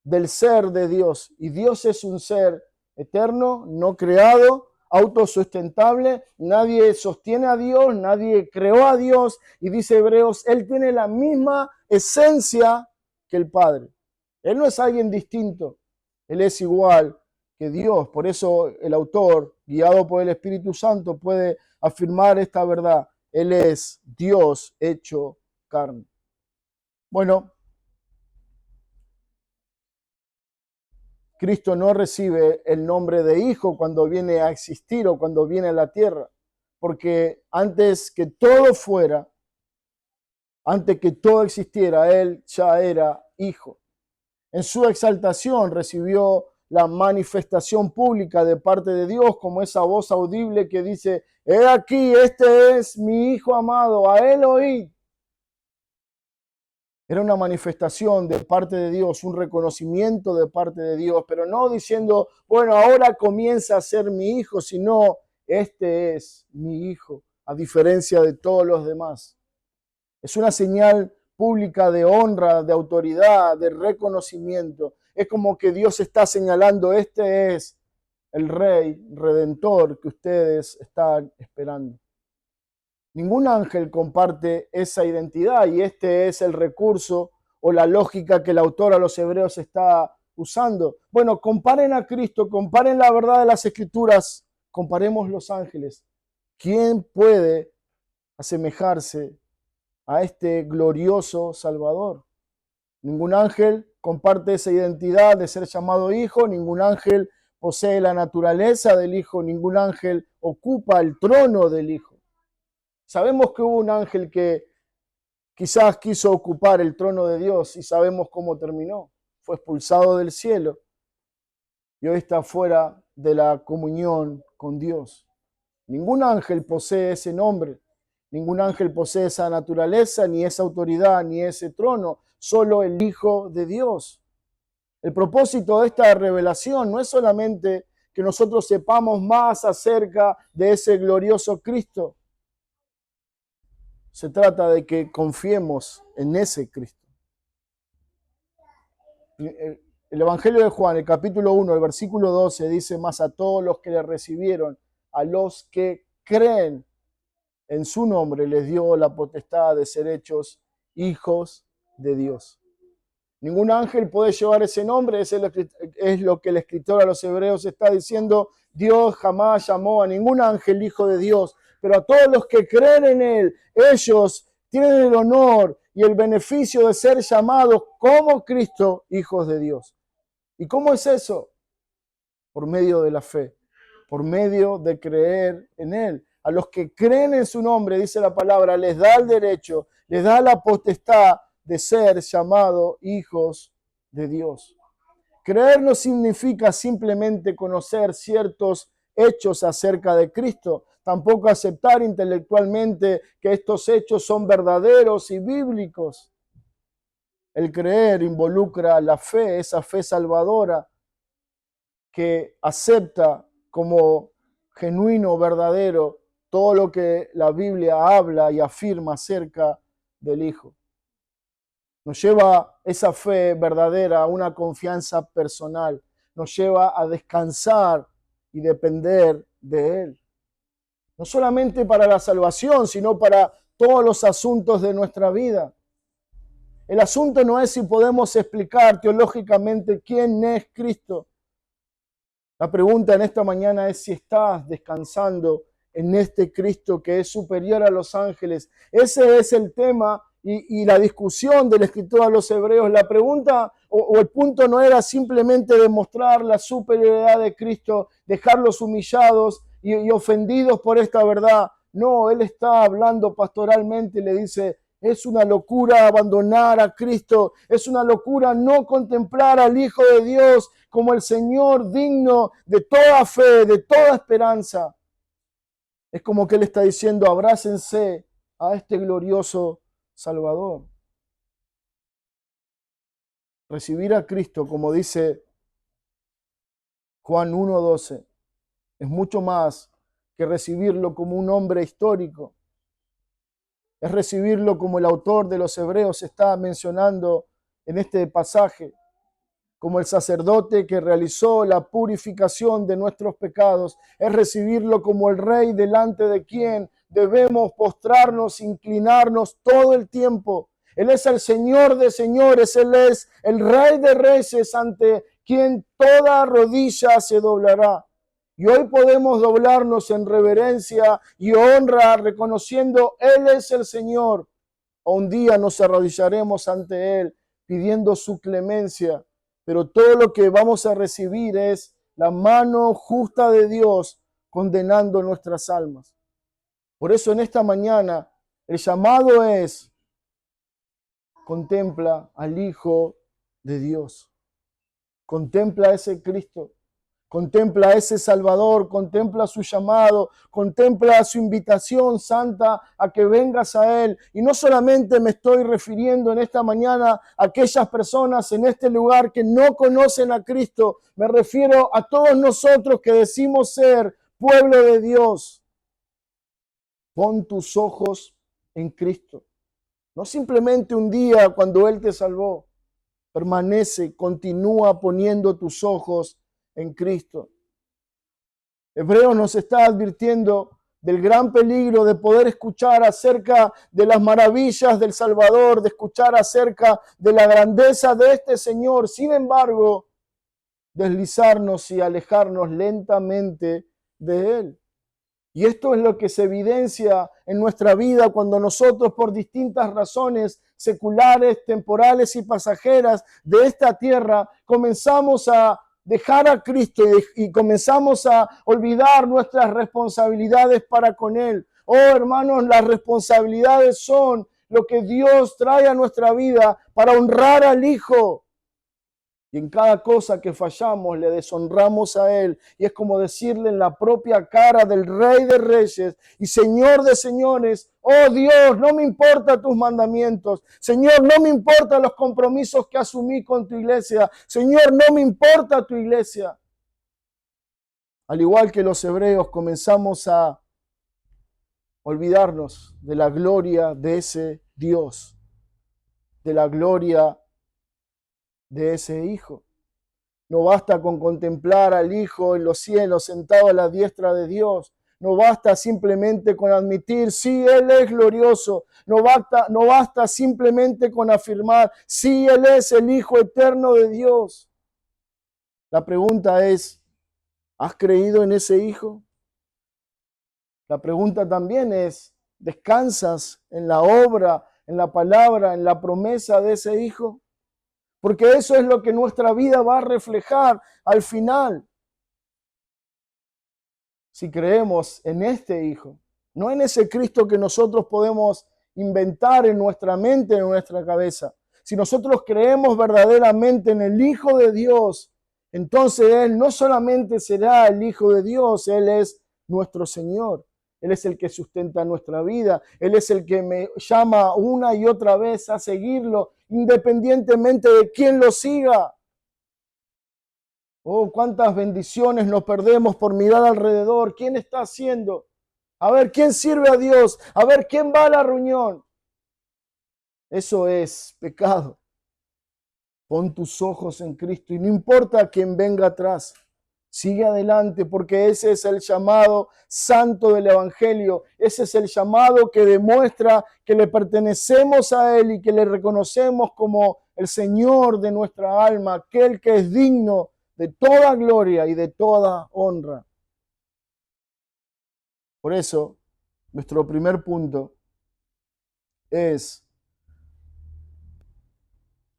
[SPEAKER 1] del ser de Dios. Y Dios es un ser eterno, no creado, autosustentable. Nadie sostiene a Dios, nadie creó a Dios. Y dice Hebreos, Él tiene la misma esencia que el Padre. Él no es alguien distinto. Él es igual que Dios. Por eso el autor, guiado por el Espíritu Santo, puede afirmar esta verdad. Él es Dios hecho carne. Bueno, Cristo no recibe el nombre de Hijo cuando viene a existir o cuando viene a la tierra, porque antes que todo fuera, antes que todo existiera, Él ya era Hijo. En su exaltación recibió la manifestación pública de parte de Dios como esa voz audible que dice, he aquí, este es mi Hijo amado, a Él oíd. Era una manifestación de parte de Dios, un reconocimiento de parte de Dios, pero no diciendo, bueno, ahora comienza a ser mi hijo, sino este es mi hijo, a diferencia de todos los demás. Es una señal pública de honra, de autoridad, de reconocimiento. Es como que Dios está señalando, este es el Rey Redentor que ustedes están esperando. Ningún ángel comparte esa identidad y este es el recurso o la lógica que el autor a los hebreos está usando. Bueno, comparen a Cristo, comparen la verdad de las Escrituras, comparemos los ángeles. ¿Quién puede asemejarse a este glorioso Salvador? Ningún ángel comparte esa identidad de ser llamado hijo, ningún ángel posee la naturaleza del hijo, ningún ángel ocupa el trono del hijo. Sabemos que hubo un ángel que quizás quiso ocupar el trono de Dios y sabemos cómo terminó. Fue expulsado del cielo y hoy está fuera de la comunión con Dios. Ningún ángel posee ese nombre, ningún ángel posee esa naturaleza, ni esa autoridad, ni ese trono, solo el Hijo de Dios. El propósito de esta revelación no es solamente que nosotros sepamos más acerca de ese glorioso Cristo. Se trata de que confiemos en ese Cristo. El Evangelio de Juan, el capítulo 1, el versículo 12, dice, más a todos los que le recibieron, a los que creen en su nombre, les dio la potestad de ser hechos hijos de Dios. Ningún ángel puede llevar ese nombre, es lo que el escritor a los hebreos está diciendo. Dios jamás llamó a ningún ángel hijo de Dios, pero a todos los que creen en Él, ellos tienen el honor y el beneficio de ser llamados como Cristo hijos de Dios. ¿Y cómo es eso? por medio de la fe, por medio de creer en Él. A los que creen en su nombre, dice la palabra, les da el derecho, les da la potestad de ser llamados hijos de Dios. Creer no significa simplemente conocer ciertos hechos acerca de Cristo, tampoco aceptar intelectualmente que estos hechos son verdaderos y bíblicos. El creer involucra la fe, esa fe salvadora que acepta como genuino, verdadero, todo lo que la Biblia habla y afirma acerca del Hijo. Nos lleva esa fe verdadera a una confianza personal. Nos lleva a descansar y depender de Él. No solamente para la salvación, sino para todos los asuntos de nuestra vida. El asunto no es si podemos explicar teológicamente quién es Cristo. La pregunta en esta mañana es si estás descansando en este Cristo que es superior a los ángeles. Ese es el tema y la discusión del escritor a los hebreos. La pregunta o el punto no era simplemente demostrar la superioridad de Cristo, dejarlos humillados y ofendidos por esta verdad. No, él está hablando pastoralmente y le dice, es una locura abandonar a Cristo, es una locura no contemplar al Hijo de Dios como el Señor digno de toda fe, de toda esperanza. Es como que Él está diciendo, abrácense a este glorioso Salvador. Recibir a Cristo, como dice Juan 1:12, es mucho más que recibirlo como un hombre histórico. Es recibirlo como el autor de los Hebreos está mencionando en este pasaje, como el sacerdote que realizó la purificación de nuestros pecados. Es recibirlo como el Rey delante de quien debemos postrarnos, inclinarnos todo el tiempo. Él es el Señor de señores, Él es el Rey de reyes ante quien toda rodilla se doblará. Y hoy podemos doblarnos en reverencia y honra, reconociendo Él es el Señor. O un día nos arrodillaremos ante Él pidiendo su clemencia. Pero todo lo que vamos a recibir es la mano justa de Dios condenando nuestras almas. Por eso en esta mañana el llamado es: contempla al Hijo de Dios. Contempla a ese Cristo. Contempla a ese Salvador, contempla su llamado, contempla su invitación santa a que vengas a Él. Y no solamente me estoy refiriendo en esta mañana a aquellas personas en este lugar que no conocen a Cristo. Me refiero a todos nosotros que decimos ser pueblo de Dios. Pon tus ojos en Cristo. No simplemente un día cuando Él te salvó. Permanece, continúa poniendo tus ojos en Cristo. Hebreos nos está advirtiendo del gran peligro de poder escuchar acerca de las maravillas del Salvador, de escuchar acerca de la grandeza de este Señor. Sin embargo, deslizarnos y alejarnos lentamente de Él. Y esto es lo que se evidencia en nuestra vida cuando nosotros, por distintas razones seculares, temporales y pasajeras de esta tierra, comenzamos a dejar a Cristo y comenzamos a olvidar nuestras responsabilidades para con Él. Oh, hermanos, las responsabilidades son lo que Dios trae a nuestra vida para honrar al Hijo. Y en cada cosa que fallamos le deshonramos a Él. Y es como decirle en la propia cara del Rey de Reyes y Señor de Señores: oh Dios, no me importan tus mandamientos. Señor, no me importan los compromisos que asumí con tu iglesia. Señor, no me importa tu iglesia. Al igual que los hebreos, comenzamos a olvidarnos de la gloria de ese Dios, de la gloria de ese Hijo. No basta con contemplar al Hijo en los cielos sentado a la diestra de Dios. No basta simplemente con admitir, sí, Él es glorioso. No basta simplemente con afirmar, sí, Él es el Hijo eterno de Dios. La pregunta es, ¿has creído en ese Hijo? La pregunta también es, ¿descansas en la obra, en la palabra, en la promesa de ese Hijo? Porque eso es lo que nuestra vida va a reflejar al final. si creemos en este Hijo, no en ese Cristo que nosotros podemos inventar en nuestra mente, en nuestra cabeza. Si nosotros creemos verdaderamente en el Hijo de Dios, entonces Él no solamente será el Hijo de Dios, Él es nuestro Señor. Él es el que sustenta nuestra vida. Él es el que me llama una y otra vez a seguirlo, independientemente de quién lo siga. Oh, cuántas bendiciones nos perdemos por mirar alrededor. ¿Quién está haciendo? A ver, ¿quién sirve a Dios? A ver, ¿quién va a la reunión? Eso es pecado. Pon tus ojos en Cristo y no importa quién venga atrás. Sigue adelante porque ese es el llamado santo del Evangelio. Ese es el llamado que demuestra que le pertenecemos a Él y que le reconocemos como el Señor de nuestra alma, aquel que es digno de toda gloria y de toda honra. Por eso, nuestro primer punto es: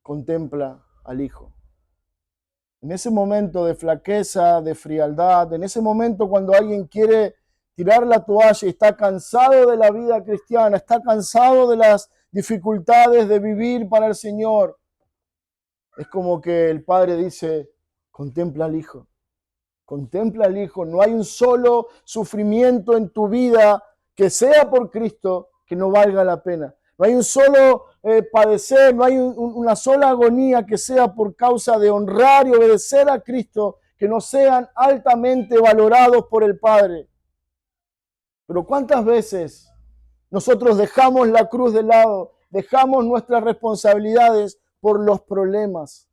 [SPEAKER 1] contempla al Hijo. En ese momento de flaqueza, de frialdad, en ese momento cuando alguien quiere tirar la toalla y está cansado de la vida cristiana, está cansado de las dificultades de vivir para el Señor, es como que el Padre dice: contempla al Hijo. Contempla al Hijo. No hay un solo sufrimiento en tu vida que sea por Cristo que no valga la pena. No hay un solo padecer, no hay una sola agonía que sea por causa de honrar y obedecer a Cristo, que no sean altamente valorados por el Padre. Pero ¿cuántas veces nosotros dejamos la cruz de lado, dejamos nuestras responsabilidades por los problemas?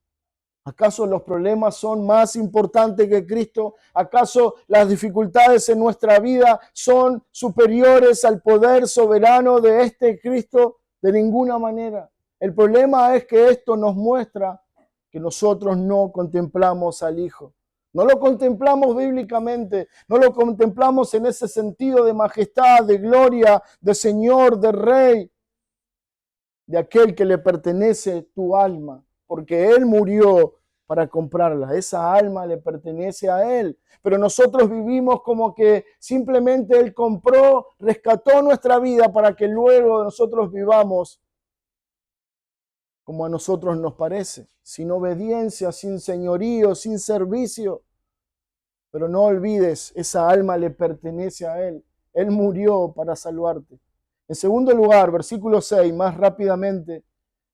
[SPEAKER 1] ¿Acaso los problemas son más importantes que Cristo? ¿Acaso las dificultades en nuestra vida son superiores al poder soberano de este Cristo? De ninguna manera. El problema es que esto nos muestra que nosotros no contemplamos al Hijo. No lo contemplamos bíblicamente, no lo contemplamos en ese sentido de majestad, de gloria, de Señor, de Rey, de aquel que le pertenece tu alma, porque Él murió para comprarla. Esa alma le pertenece a Él. Pero nosotros vivimos como que simplemente Él compró, rescató nuestra vida para que luego nosotros vivamos como a nosotros nos parece, sin obediencia, sin señorío, sin servicio. Pero no olvides, esa alma le pertenece a Él. Él murió para salvarte. En segundo lugar, versículo 6, más rápidamente,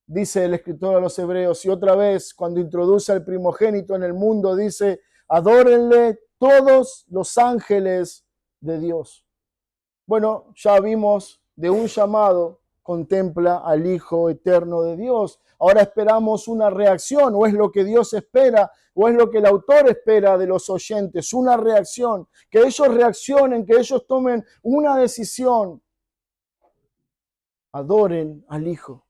[SPEAKER 1] dice el escritor a los Hebreos, y otra vez cuando introduce al primogénito en el mundo, dice: adórenle todos los ángeles de Dios. Bueno, ya vimos de un llamado: contempla al Hijo eterno de Dios. Ahora esperamos una reacción, o es lo que Dios espera, o es lo que el autor espera de los oyentes, una reacción, que ellos reaccionen, que ellos tomen una decisión. Adoren al Hijo.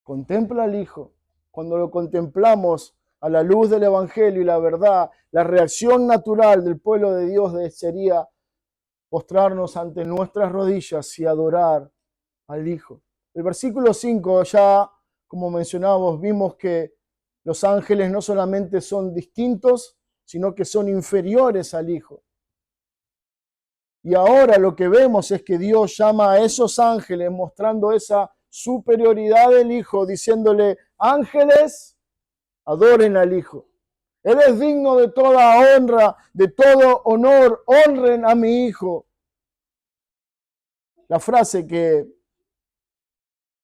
[SPEAKER 1] Contempla al Hijo. Cuando lo contemplamos a la luz del Evangelio y la verdad, la reacción natural del pueblo de Dios sería postrarnos ante nuestras rodillas y adorar al Hijo. El versículo 5, ya como mencionábamos, vimos que los ángeles no solamente son distintos, sino que son inferiores al Hijo. Y ahora lo que vemos es que Dios llama a esos ángeles mostrando esa superioridad del Hijo, diciéndole: ángeles, adoren al Hijo. Él es digno de toda honra, de todo honor. Honren a mi Hijo. La frase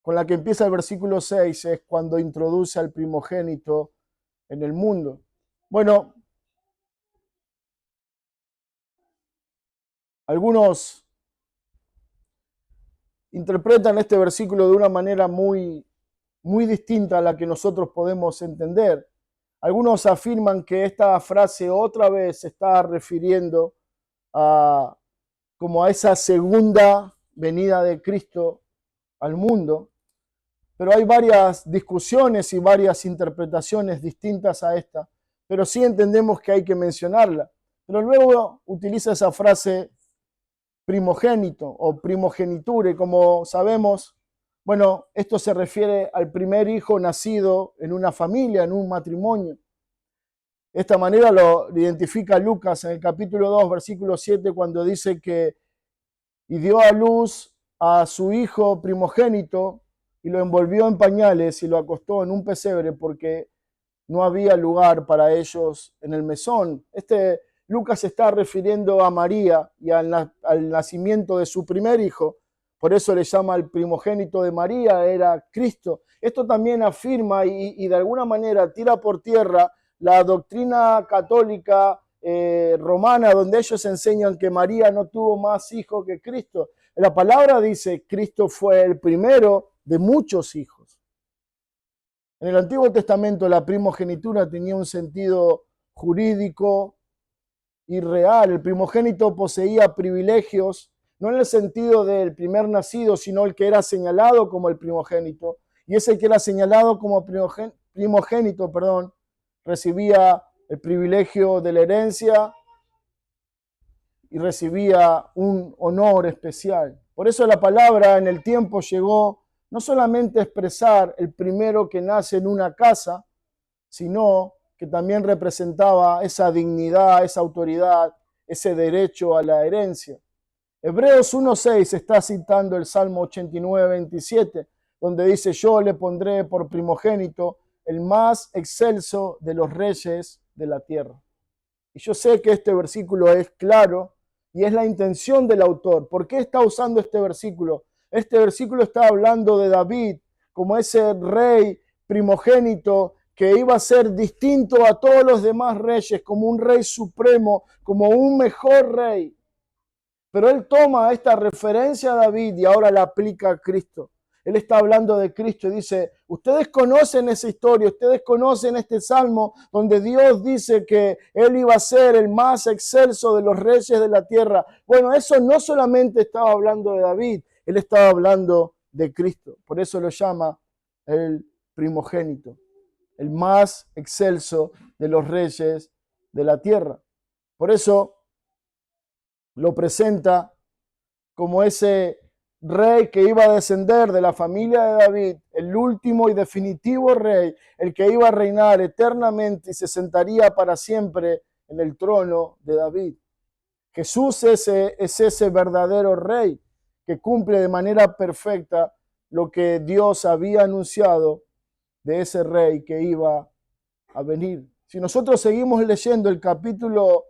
[SPEAKER 1] con la que empieza el versículo 6 es cuando introduce al primogénito en el mundo. Bueno, algunos interpretan este versículo de una manera muy distinta a la que nosotros podemos entender. Algunos afirman que esta frase otra vez se está refiriendo como a esa segunda venida de Cristo al mundo, pero hay varias discusiones y varias interpretaciones distintas a esta, pero sí entendemos que hay que mencionarla. Pero luego utiliza esa frase primogénito o primogeniture, como sabemos. Bueno, esto se refiere al primer hijo nacido en una familia, en un matrimonio. De esta manera lo identifica Lucas en el capítulo 2, versículo 7, cuando dice que y dio a luz a su hijo primogénito y lo envolvió en pañales y lo acostó en un pesebre porque no había lugar para ellos en el mesón. Lucas se está refiriendo a María y al nacimiento de su primer hijo. Por eso le llama el primogénito de María, era Cristo. Esto también afirma y de alguna manera tira por tierra la doctrina católica romana, donde ellos enseñan que María no tuvo más hijos que Cristo. La palabra dice, Cristo fue el primero de muchos hijos. En el Antiguo Testamento la primogenitura tenía un sentido jurídico y real. El primogénito poseía privilegios, no en el sentido del primer nacido, sino el que era señalado como el primogénito. Y ese que era señalado como primogénito, recibía el privilegio de la herencia y recibía un honor especial. Por eso la palabra en el tiempo llegó no solamente a expresar el primero que nace en una casa, sino que también representaba esa dignidad, esa autoridad, ese derecho a la herencia. Hebreos 1:6 está citando el Salmo 89:27, donde dice, yo le pondré por primogénito el más excelso de los reyes de la tierra. Y yo sé que este versículo es claro y es la intención del autor. ¿Por qué está usando este versículo? Este versículo está hablando de David como ese rey primogénito que iba a ser distinto a todos los demás reyes, como un rey supremo, como un mejor rey. Pero él toma esta referencia a David y ahora la aplica a Cristo. Él está hablando de Cristo y dice, ustedes conocen esa historia, ustedes conocen este salmo donde Dios dice que Él iba a ser el más excelso de los reyes de la tierra. Bueno, eso no solamente estaba hablando de David, Él estaba hablando de Cristo. Por eso lo llama el primogénito, el más excelso de los reyes de la tierra. Por eso lo presenta como ese rey que iba a descender de la familia de David, el último y definitivo rey, el que iba a reinar eternamente y se sentaría para siempre en el trono de David. Jesús es ese verdadero rey que cumple de manera perfecta lo que Dios había anunciado de ese rey que iba a venir. Si nosotros seguimos leyendo el capítulo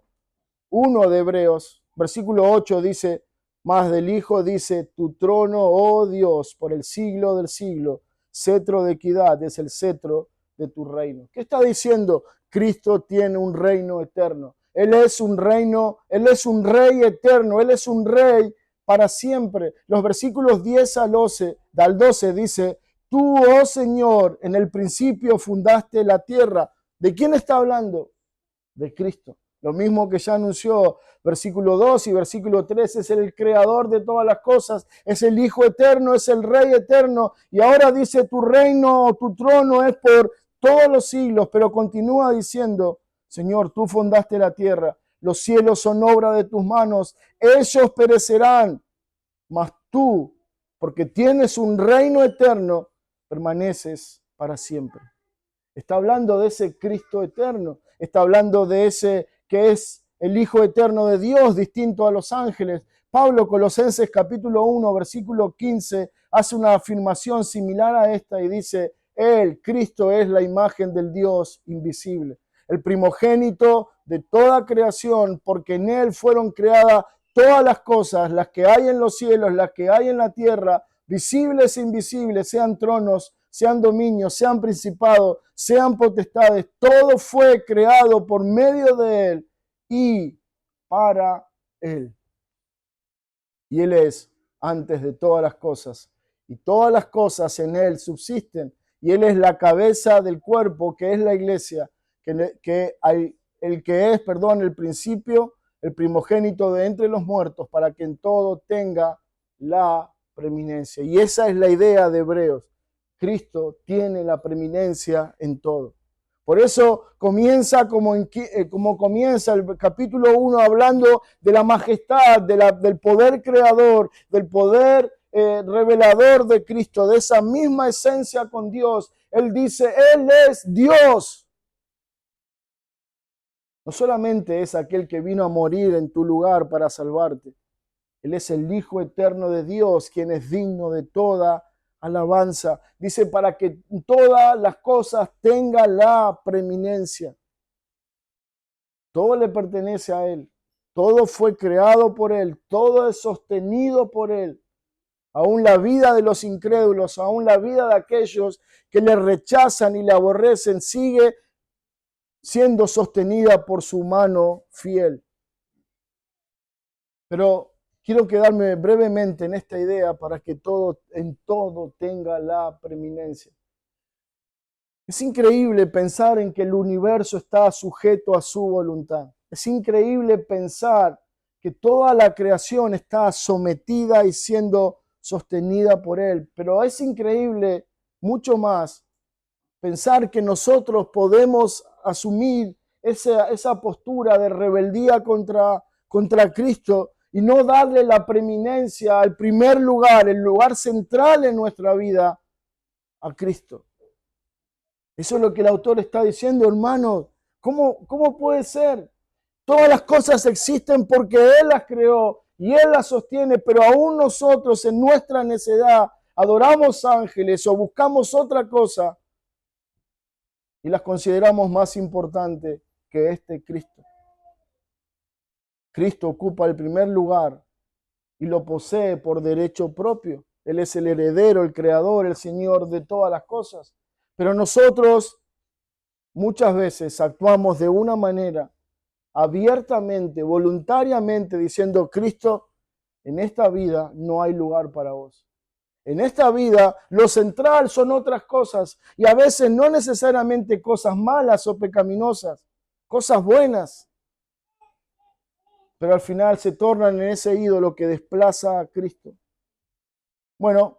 [SPEAKER 1] 1 de Hebreos, versículo 8 dice, más del Hijo dice, tu trono, oh Dios, por el siglo del siglo, cetro de equidad es el cetro de tu reino. ¿Qué está diciendo? Cristo tiene un reino eterno. Él es un reino, Él es un rey eterno, Él es un rey para siempre. Los versículos 10 al 12 dice, tú, oh Señor, en el principio fundaste la tierra. ¿De quién está hablando? De Cristo. Lo mismo que ya anunció versículo 2 y versículo 3, es el creador de todas las cosas, es el Hijo eterno, es el Rey eterno. Y ahora dice, tu reino, tu trono es por todos los siglos, pero continúa diciendo, Señor, tú fundaste la tierra, los cielos son obra de tus manos, ellos perecerán, mas tú, porque tienes un reino eterno, permaneces para siempre. Está hablando de ese Cristo eterno, está hablando de ese que es el Hijo eterno de Dios, distinto a los ángeles. Pablo, Colosenses capítulo 1, versículo 15, hace una afirmación similar a esta y dice, Él, Cristo, es la imagen del Dios invisible, el primogénito de toda creación, porque en Él fueron creadas todas las cosas, las que hay en los cielos, las que hay en la tierra, visibles e invisibles, sean tronos, sean dominios, sean principados, sean potestades, todo fue creado por medio de Él y para Él. Y Él es antes de todas las cosas, y todas las cosas en Él subsisten, y Él es la cabeza del cuerpo, que es la iglesia, el que es, el principio, el primogénito de entre los muertos, para que en todo tenga la preeminencia. Y esa es la idea de Hebreos. Cristo tiene la preeminencia en todo. Por eso comienza como comienza el capítulo 1 hablando de la majestad, del poder creador, del poder revelador de Cristo, de esa misma esencia con Dios. Él dice, Él es Dios. No solamente es aquel que vino a morir en tu lugar para salvarte. Él es el Hijo eterno de Dios, quien es digno de toda alabanza. Dice, para que todas las cosas tengan la preeminencia. Todo le pertenece a Él. Todo fue creado por Él. Todo es sostenido por Él. Aún la vida de los incrédulos, aún la vida de aquellos que le rechazan y le aborrecen, sigue siendo sostenida por su mano fiel. Pero quiero quedarme brevemente en esta idea para que en todo tenga la preeminencia. Es increíble pensar en que el universo está sujeto a su voluntad. Es increíble pensar que toda la creación está sometida y siendo sostenida por Él. Pero es increíble mucho más pensar que nosotros podemos asumir esa postura de rebeldía contra Cristo y no darle la preeminencia al primer lugar, el lugar central en nuestra vida, a Cristo. Eso es lo que el autor está diciendo, hermanos. ¿Cómo puede ser? Todas las cosas existen porque Él las creó y Él las sostiene, pero aún nosotros en nuestra necedad adoramos ángeles o buscamos otra cosa y las consideramos más importantes que este Cristo. Cristo ocupa el primer lugar y lo posee por derecho propio. Él es el heredero, el creador, el Señor de todas las cosas. Pero nosotros muchas veces actuamos de una manera abiertamente, voluntariamente, diciendo, Cristo, en esta vida no hay lugar para vos. En esta vida lo central son otras cosas y a veces no necesariamente cosas malas o pecaminosas, cosas buenas. Pero al final se tornan en ese ídolo que desplaza a Cristo. Bueno,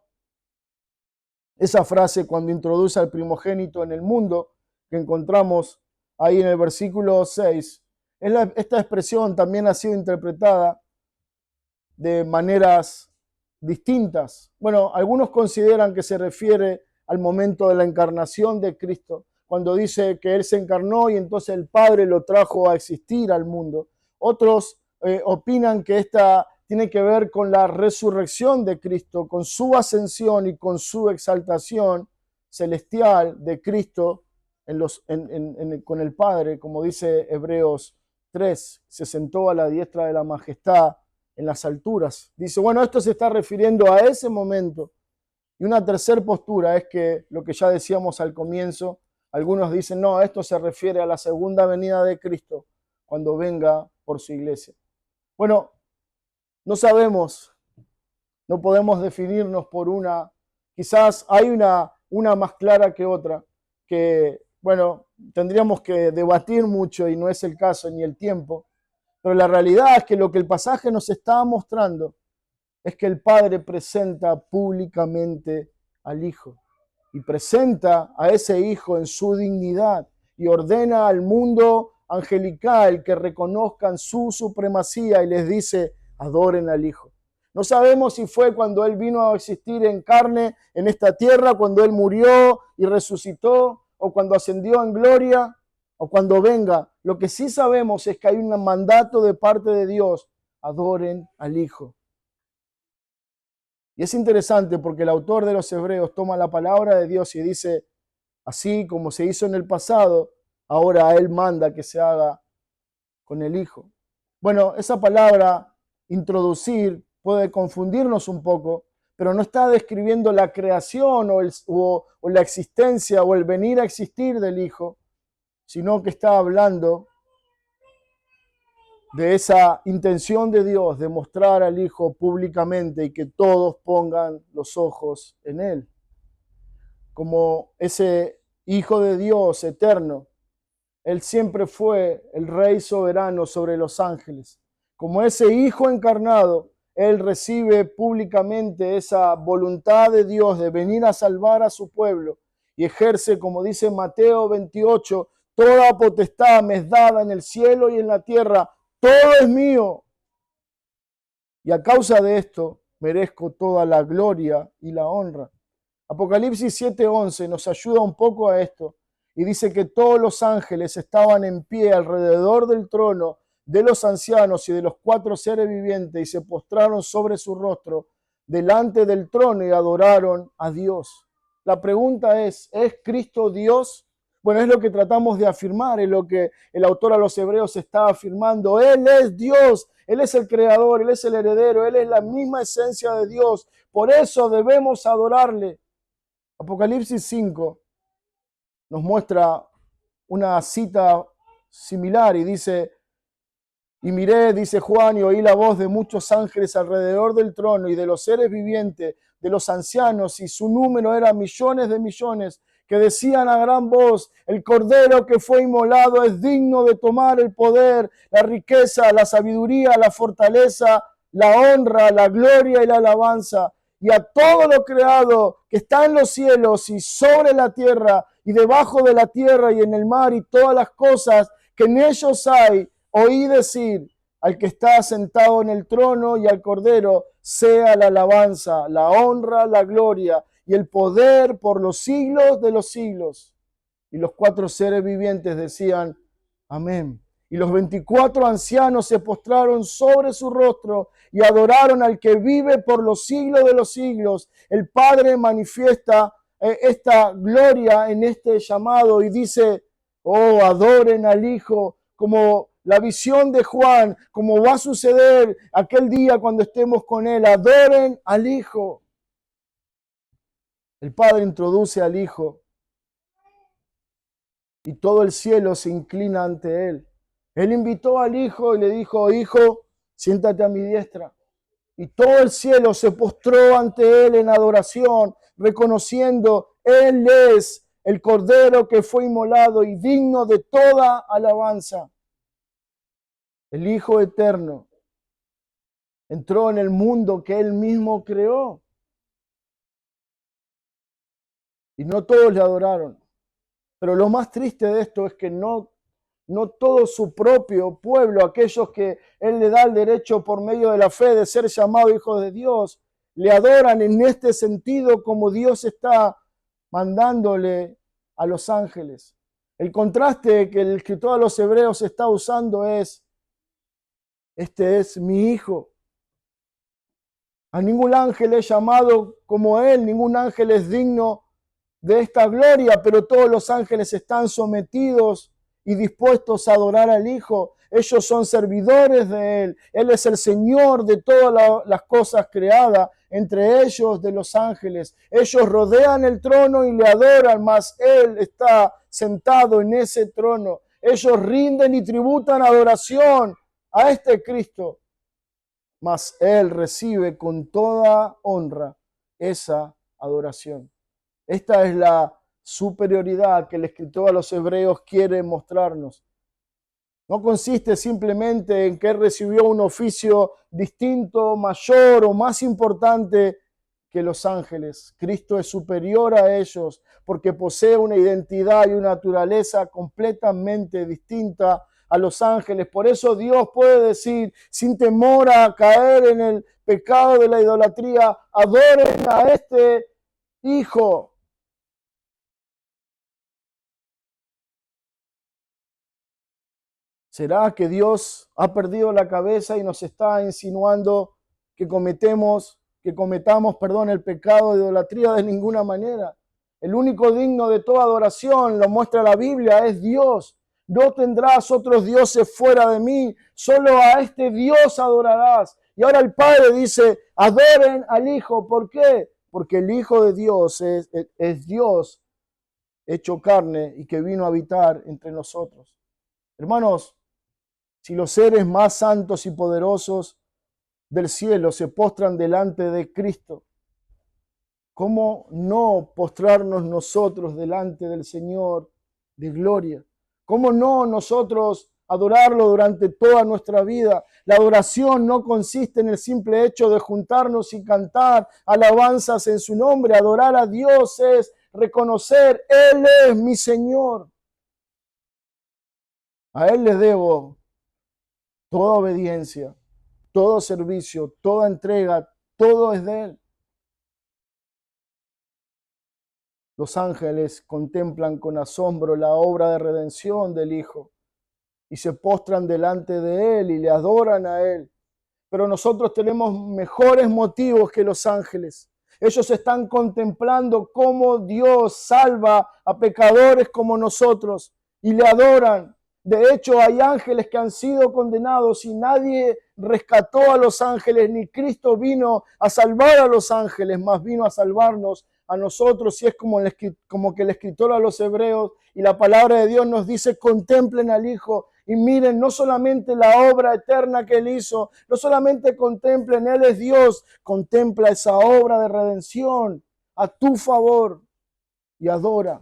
[SPEAKER 1] esa frase cuando introduce al primogénito en el mundo, que encontramos ahí en el versículo 6, esta expresión también ha sido interpretada de maneras distintas. Bueno, algunos consideran que se refiere al momento de la encarnación de Cristo, cuando dice que Él se encarnó y entonces el Padre lo trajo a existir al mundo. Otros opinan que esta tiene que ver con la resurrección de Cristo, con su ascensión y con su exaltación celestial de Cristo con el Padre, como dice Hebreos 3, se sentó a la diestra de la majestad en las alturas. Dice, bueno, esto se está refiriendo a ese momento. Y una tercera postura es que lo que ya decíamos al comienzo, algunos dicen, no, esto se refiere a la segunda venida de Cristo, cuando venga por su iglesia. Bueno, no sabemos, no podemos definirnos por una, quizás hay una más clara que otra, que, bueno, tendríamos que debatir mucho y no es el caso ni el tiempo, pero la realidad es que lo que el pasaje nos está mostrando es que el Padre presenta públicamente al Hijo y presenta a ese Hijo en su dignidad y ordena al mundo angelical que reconozcan su supremacía y les dice, adoren al Hijo. No sabemos si fue cuando Él vino a existir en carne en esta tierra, cuando Él murió y resucitó, o cuando ascendió en gloria, o cuando venga. Lo que sí sabemos es que hay un mandato de parte de Dios, adoren al Hijo. Y es interesante porque el autor de los Hebreos toma la palabra de Dios y dice, así como se hizo en el pasado, ahora Él manda que se haga con el Hijo. Bueno, esa palabra, introducir, puede confundirnos un poco, pero no está describiendo la creación o la existencia o el venir a existir del Hijo, sino que está hablando de esa intención de Dios de mostrar al Hijo públicamente y que todos pongan los ojos en Él. Como ese Hijo de Dios eterno, Él siempre fue el Rey soberano sobre los ángeles. Como ese Hijo encarnado, Él recibe públicamente esa voluntad de Dios de venir a salvar a su pueblo y ejerce, como dice Mateo 28, toda potestad me es dada en el cielo y en la tierra. Todo es mío. Y a causa de esto merezco toda la gloria y la honra. Apocalipsis 7:11 nos ayuda un poco a esto. Y dice que todos los ángeles estaban en pie alrededor del trono de los ancianos y de los 4 seres vivientes y se postraron sobre su rostro delante del trono y adoraron a Dios. La pregunta ¿es Cristo Dios? Bueno, es lo que tratamos de afirmar, es lo que el autor a los Hebreos está afirmando. Él es Dios, Él es el creador, Él es el heredero, Él es la misma esencia de Dios. Por eso debemos adorarle. Apocalipsis 5 nos muestra una cita similar y dice: y miré, dice Juan, y oí la voz de muchos ángeles alrededor del trono y de los seres vivientes, de los ancianos, y su número era millones de millones, que decían a gran voz: el Cordero que fue inmolado es digno de tomar el poder, la riqueza, la sabiduría, la fortaleza, la honra, la gloria y la alabanza. Y a todo lo creado que está en los cielos y sobre la tierra y debajo de la tierra y en el mar y todas las cosas que en ellos hay, oí decir: al que está sentado en el trono y al Cordero sea la alabanza, la honra, la gloria y el poder por los siglos de los siglos. Y los 4 seres vivientes decían: amén. Y los 24 ancianos se postraron sobre su rostro y adoraron al que vive por los siglos de los siglos. El Padre manifiesta esta gloria en este llamado y dice: oh, adoren al Hijo, como la visión de Juan, como va a suceder aquel día cuando estemos con Él. Adoren al Hijo. El Padre introduce al Hijo y todo el cielo se inclina ante Él. Él invitó al Hijo y le dijo: Hijo, siéntate a mi diestra. Y todo el cielo se postró ante Él en adoración, reconociendo: Él es el Cordero que fue inmolado y digno de toda alabanza. El Hijo eterno entró en el mundo que Él mismo creó. Y no todos le adoraron. Pero lo más triste de esto es que no todo su propio pueblo, aquellos que Él le da el derecho por medio de la fe de ser llamado hijos de Dios, le adoran en este sentido como Dios está mandándole a los ángeles. El contraste que el escritor a los Hebreos está usando es: este es mi hijo. A ningún ángel es llamado como Él, ningún ángel es digno de esta gloria, pero todos los ángeles están sometidos y dispuestos a adorar al Hijo. Ellos son servidores de Él. Él es el Señor de todas las cosas creadas, entre ellos de los ángeles. Ellos rodean el trono y le adoran, mas Él está sentado en ese trono. Ellos rinden y tributan adoración a este Cristo, mas Él recibe con toda honra esa adoración. Esta es la superioridad que el escritor a los Hebreos quiere mostrarnos. No consiste simplemente en que recibió un oficio distinto, mayor o más importante que los ángeles. Cristo es superior a ellos porque posee una identidad y una naturaleza completamente distinta a los ángeles. Por eso Dios puede decir, sin temor a caer en el pecado de la idolatría: adoren a este Hijo. ¿Será que Dios ha perdido la cabeza y nos está insinuando que cometamos, el pecado de idolatría? De ninguna manera. El único digno de toda adoración, lo muestra la Biblia, es Dios. No tendrás otros dioses fuera de mí, solo a este Dios adorarás. Y ahora el Padre dice: adoren al Hijo. ¿Por qué? Porque el Hijo de Dios es Dios hecho carne y que vino a habitar entre nosotros. Hermanos, si los seres más santos y poderosos del cielo se postran delante de Cristo, ¿cómo no postrarnos nosotros delante del Señor de gloria? ¿Cómo no nosotros adorarlo durante toda nuestra vida? La adoración no consiste en el simple hecho de juntarnos y cantar alabanzas en su nombre. Adorar a Dios es reconocer: Él es mi Señor. A Él le debo toda obediencia, todo servicio, toda entrega, todo es de Él. Los ángeles contemplan con asombro la obra de redención del Hijo y se postran delante de Él y le adoran a Él. Pero nosotros tenemos mejores motivos que los ángeles. Ellos están contemplando cómo Dios salva a pecadores como nosotros y le adoran. De hecho, hay ángeles que han sido condenados y nadie rescató a los ángeles, ni Cristo vino a salvar a los ángeles, más vino a salvarnos a nosotros. Y es como que el escritor a los hebreos y la palabra de Dios nos dice: contemplen al Hijo y miren no solamente la obra eterna que Él hizo, no solamente contemplen, Él es Dios, contempla esa obra de redención a tu favor y adora.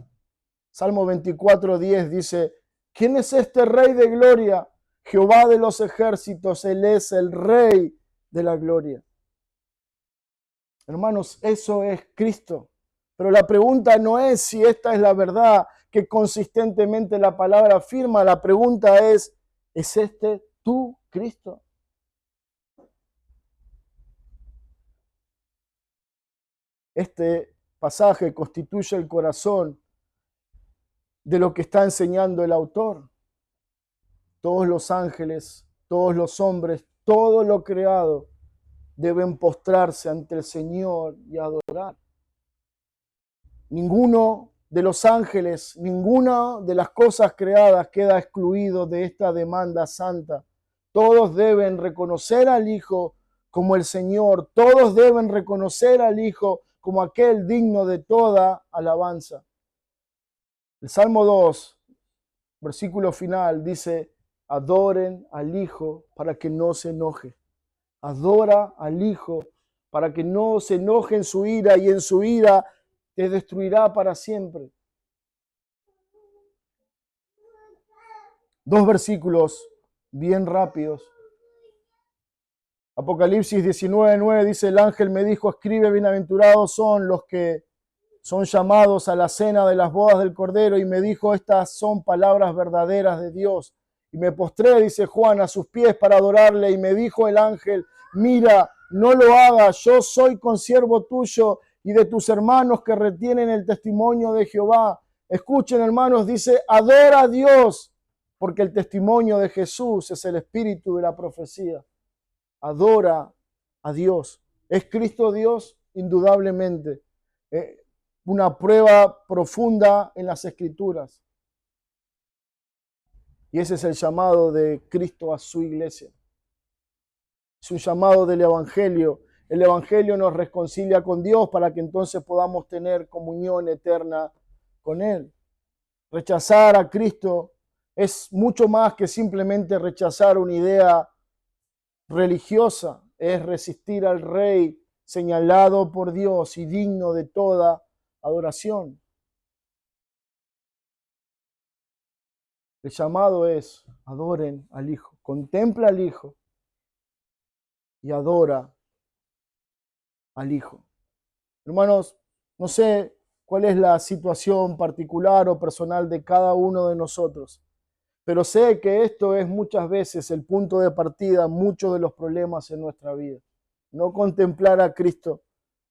[SPEAKER 1] Salmo 24:10 dice: ¿quién es este Rey de gloria? Jehová de los ejércitos, Él es el Rey de la gloria. Hermanos, eso es Cristo. Pero la pregunta no es si esta es la verdad que consistentemente la palabra afirma. La pregunta ¿es este tú, Cristo? Este pasaje constituye el corazón de lo que está enseñando el autor. Todos los ángeles, todos los hombres, todo lo creado deben postrarse ante el Señor y adorar. Ninguno de los ángeles, ninguna de las cosas creadas queda excluido de esta demanda santa. Todos deben reconocer al Hijo como el Señor. Todos deben reconocer al Hijo como aquel digno de toda alabanza. El Salmo 2, versículo final, dice: adoren al Hijo para que no se enoje. Adora al Hijo para que no se enoje en su ira, y en su ira te destruirá para siempre. Dos versículos bien rápidos. Apocalipsis 19:9 dice: el ángel me dijo: escribe, bienaventurados son los que son llamados a la cena de las bodas del Cordero. Y me dijo: estas son palabras verdaderas de Dios. Y me postré, dice Juan, a sus pies para adorarle. Y me dijo el ángel: mira, no lo hagas, yo soy consiervo tuyo y de tus hermanos que retienen el testimonio de Jehová. Escuchen, hermanos, dice: adora a Dios, porque el testimonio de Jesús es el espíritu de la profecía. Adora a Dios. ¿Es Cristo Dios? Indudablemente. Una prueba profunda en las Escrituras. Y ese es el llamado de Cristo a su iglesia. Es un llamado del Evangelio. El Evangelio nos reconcilia con Dios para que entonces podamos tener comunión eterna con Él. Rechazar a Cristo es mucho más que simplemente rechazar una idea religiosa. Es resistir al Rey señalado por Dios y digno de toda adoración. El llamado es: adoren al Hijo, contempla al Hijo y adora al Hijo. Hermanos, no sé cuál es la situación particular o personal de cada uno de nosotros, pero sé que esto es muchas veces el punto de partida a muchos de los problemas en nuestra vida. No contemplar a Cristo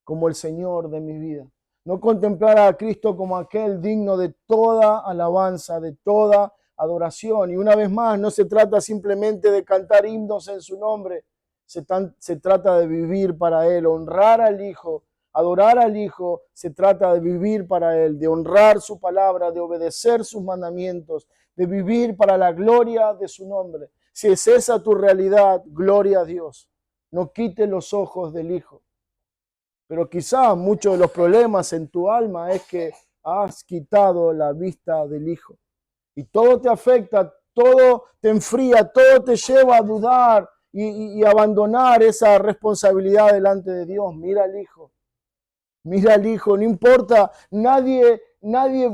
[SPEAKER 1] como el Señor de mi vida. No contemplar a Cristo como aquel digno de toda alabanza, de toda adoración. Y una vez más, no se trata simplemente de cantar himnos en su nombre. Se trata de vivir para Él, honrar al Hijo, adorar al Hijo. Se trata de vivir para Él, de honrar su palabra, de obedecer sus mandamientos, de vivir para la gloria de su nombre. Si es esa tu realidad, gloria a Dios. No quite los ojos del Hijo. Pero quizá muchos de los problemas en tu alma es que has quitado la vista del Hijo. Y todo te afecta, todo te enfría, todo te lleva a dudar y abandonar esa responsabilidad delante de Dios. Mira al Hijo. Mira al Hijo. No importa, nadie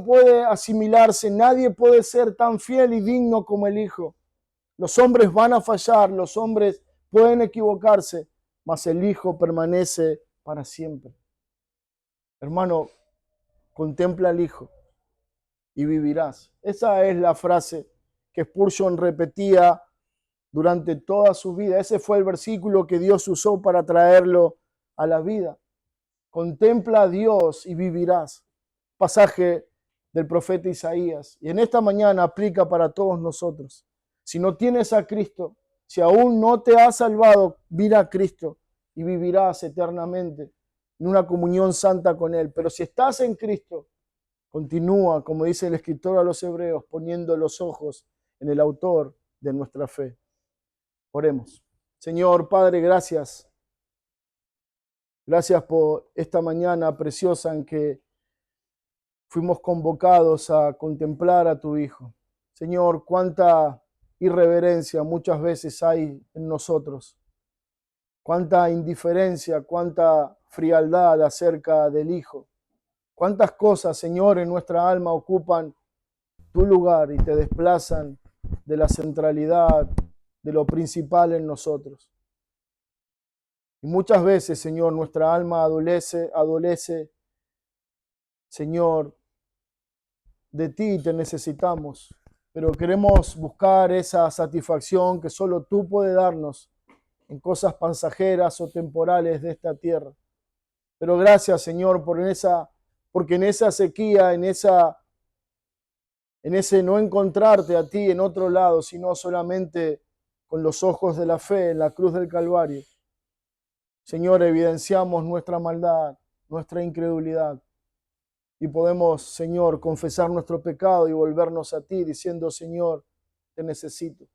[SPEAKER 1] puede asimilarse, nadie puede ser tan fiel y digno como el Hijo. Los hombres van a fallar, los hombres pueden equivocarse, mas el Hijo permanece para siempre. Hermano, contempla al Hijo y vivirás. Esa es la frase que Spurgeon repetía durante toda su vida. Ese fue el versículo que Dios usó para traerlo a la vida. Contempla a Dios y vivirás. pasaje del profeta Isaías. Y en esta mañana aplica para todos nosotros. Si no tienes a Cristo, si aún no te has salvado, mira a Cristo y vivirás eternamente en una comunión santa con Él. Pero si estás en Cristo, continúa, como dice el escritor a los Hebreos, poniendo los ojos en el autor de nuestra fe. Oremos. Señor Padre, gracias. Gracias por esta mañana preciosa en que fuimos convocados a contemplar a tu Hijo. Señor, cuánta irreverencia muchas veces hay en nosotros. Cuánta indiferencia, cuánta frialdad acerca del Hijo. Cuántas cosas, Señor, en nuestra alma ocupan tu lugar y te desplazan de la centralidad, de lo principal en nosotros. Y muchas veces, Señor, nuestra alma adolece, Señor, de ti te necesitamos, pero queremos buscar esa satisfacción que solo tú puedes darnos en cosas pasajeras o temporales de esta tierra. Pero gracias, Señor, porque en esa sequía, en ese no encontrarte a ti en otro lado, sino solamente con los ojos de la fe en la cruz del Calvario, Señor, evidenciamos nuestra maldad, nuestra incredulidad. Y podemos, Señor, confesar nuestro pecado y volvernos a ti diciendo, Señor, te necesito.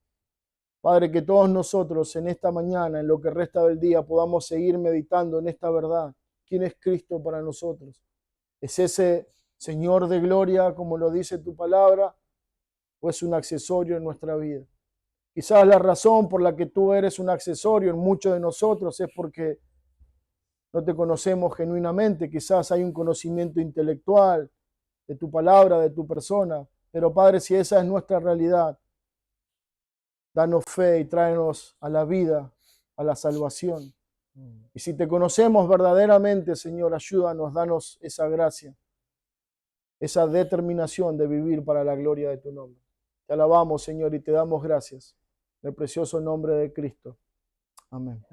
[SPEAKER 1] Padre, que todos nosotros en esta mañana, en lo que resta del día, podamos seguir meditando en esta verdad. ¿Quién es Cristo para nosotros? ¿Es ese Señor de gloria, como lo dice tu palabra, o es un accesorio en nuestra vida? Quizás la razón por la que tú eres un accesorio en muchos de nosotros es porque no te conocemos genuinamente. Quizás hay un conocimiento intelectual de tu palabra, de tu persona. Pero Padre, si esa es nuestra realidad, danos fe y tráenos a la vida, a la salvación. Y si te conocemos verdaderamente, Señor, ayúdanos, danos esa gracia, esa determinación de vivir para la gloria de tu nombre. Te alabamos, Señor, y te damos gracias. En el precioso nombre de Cristo. Amén.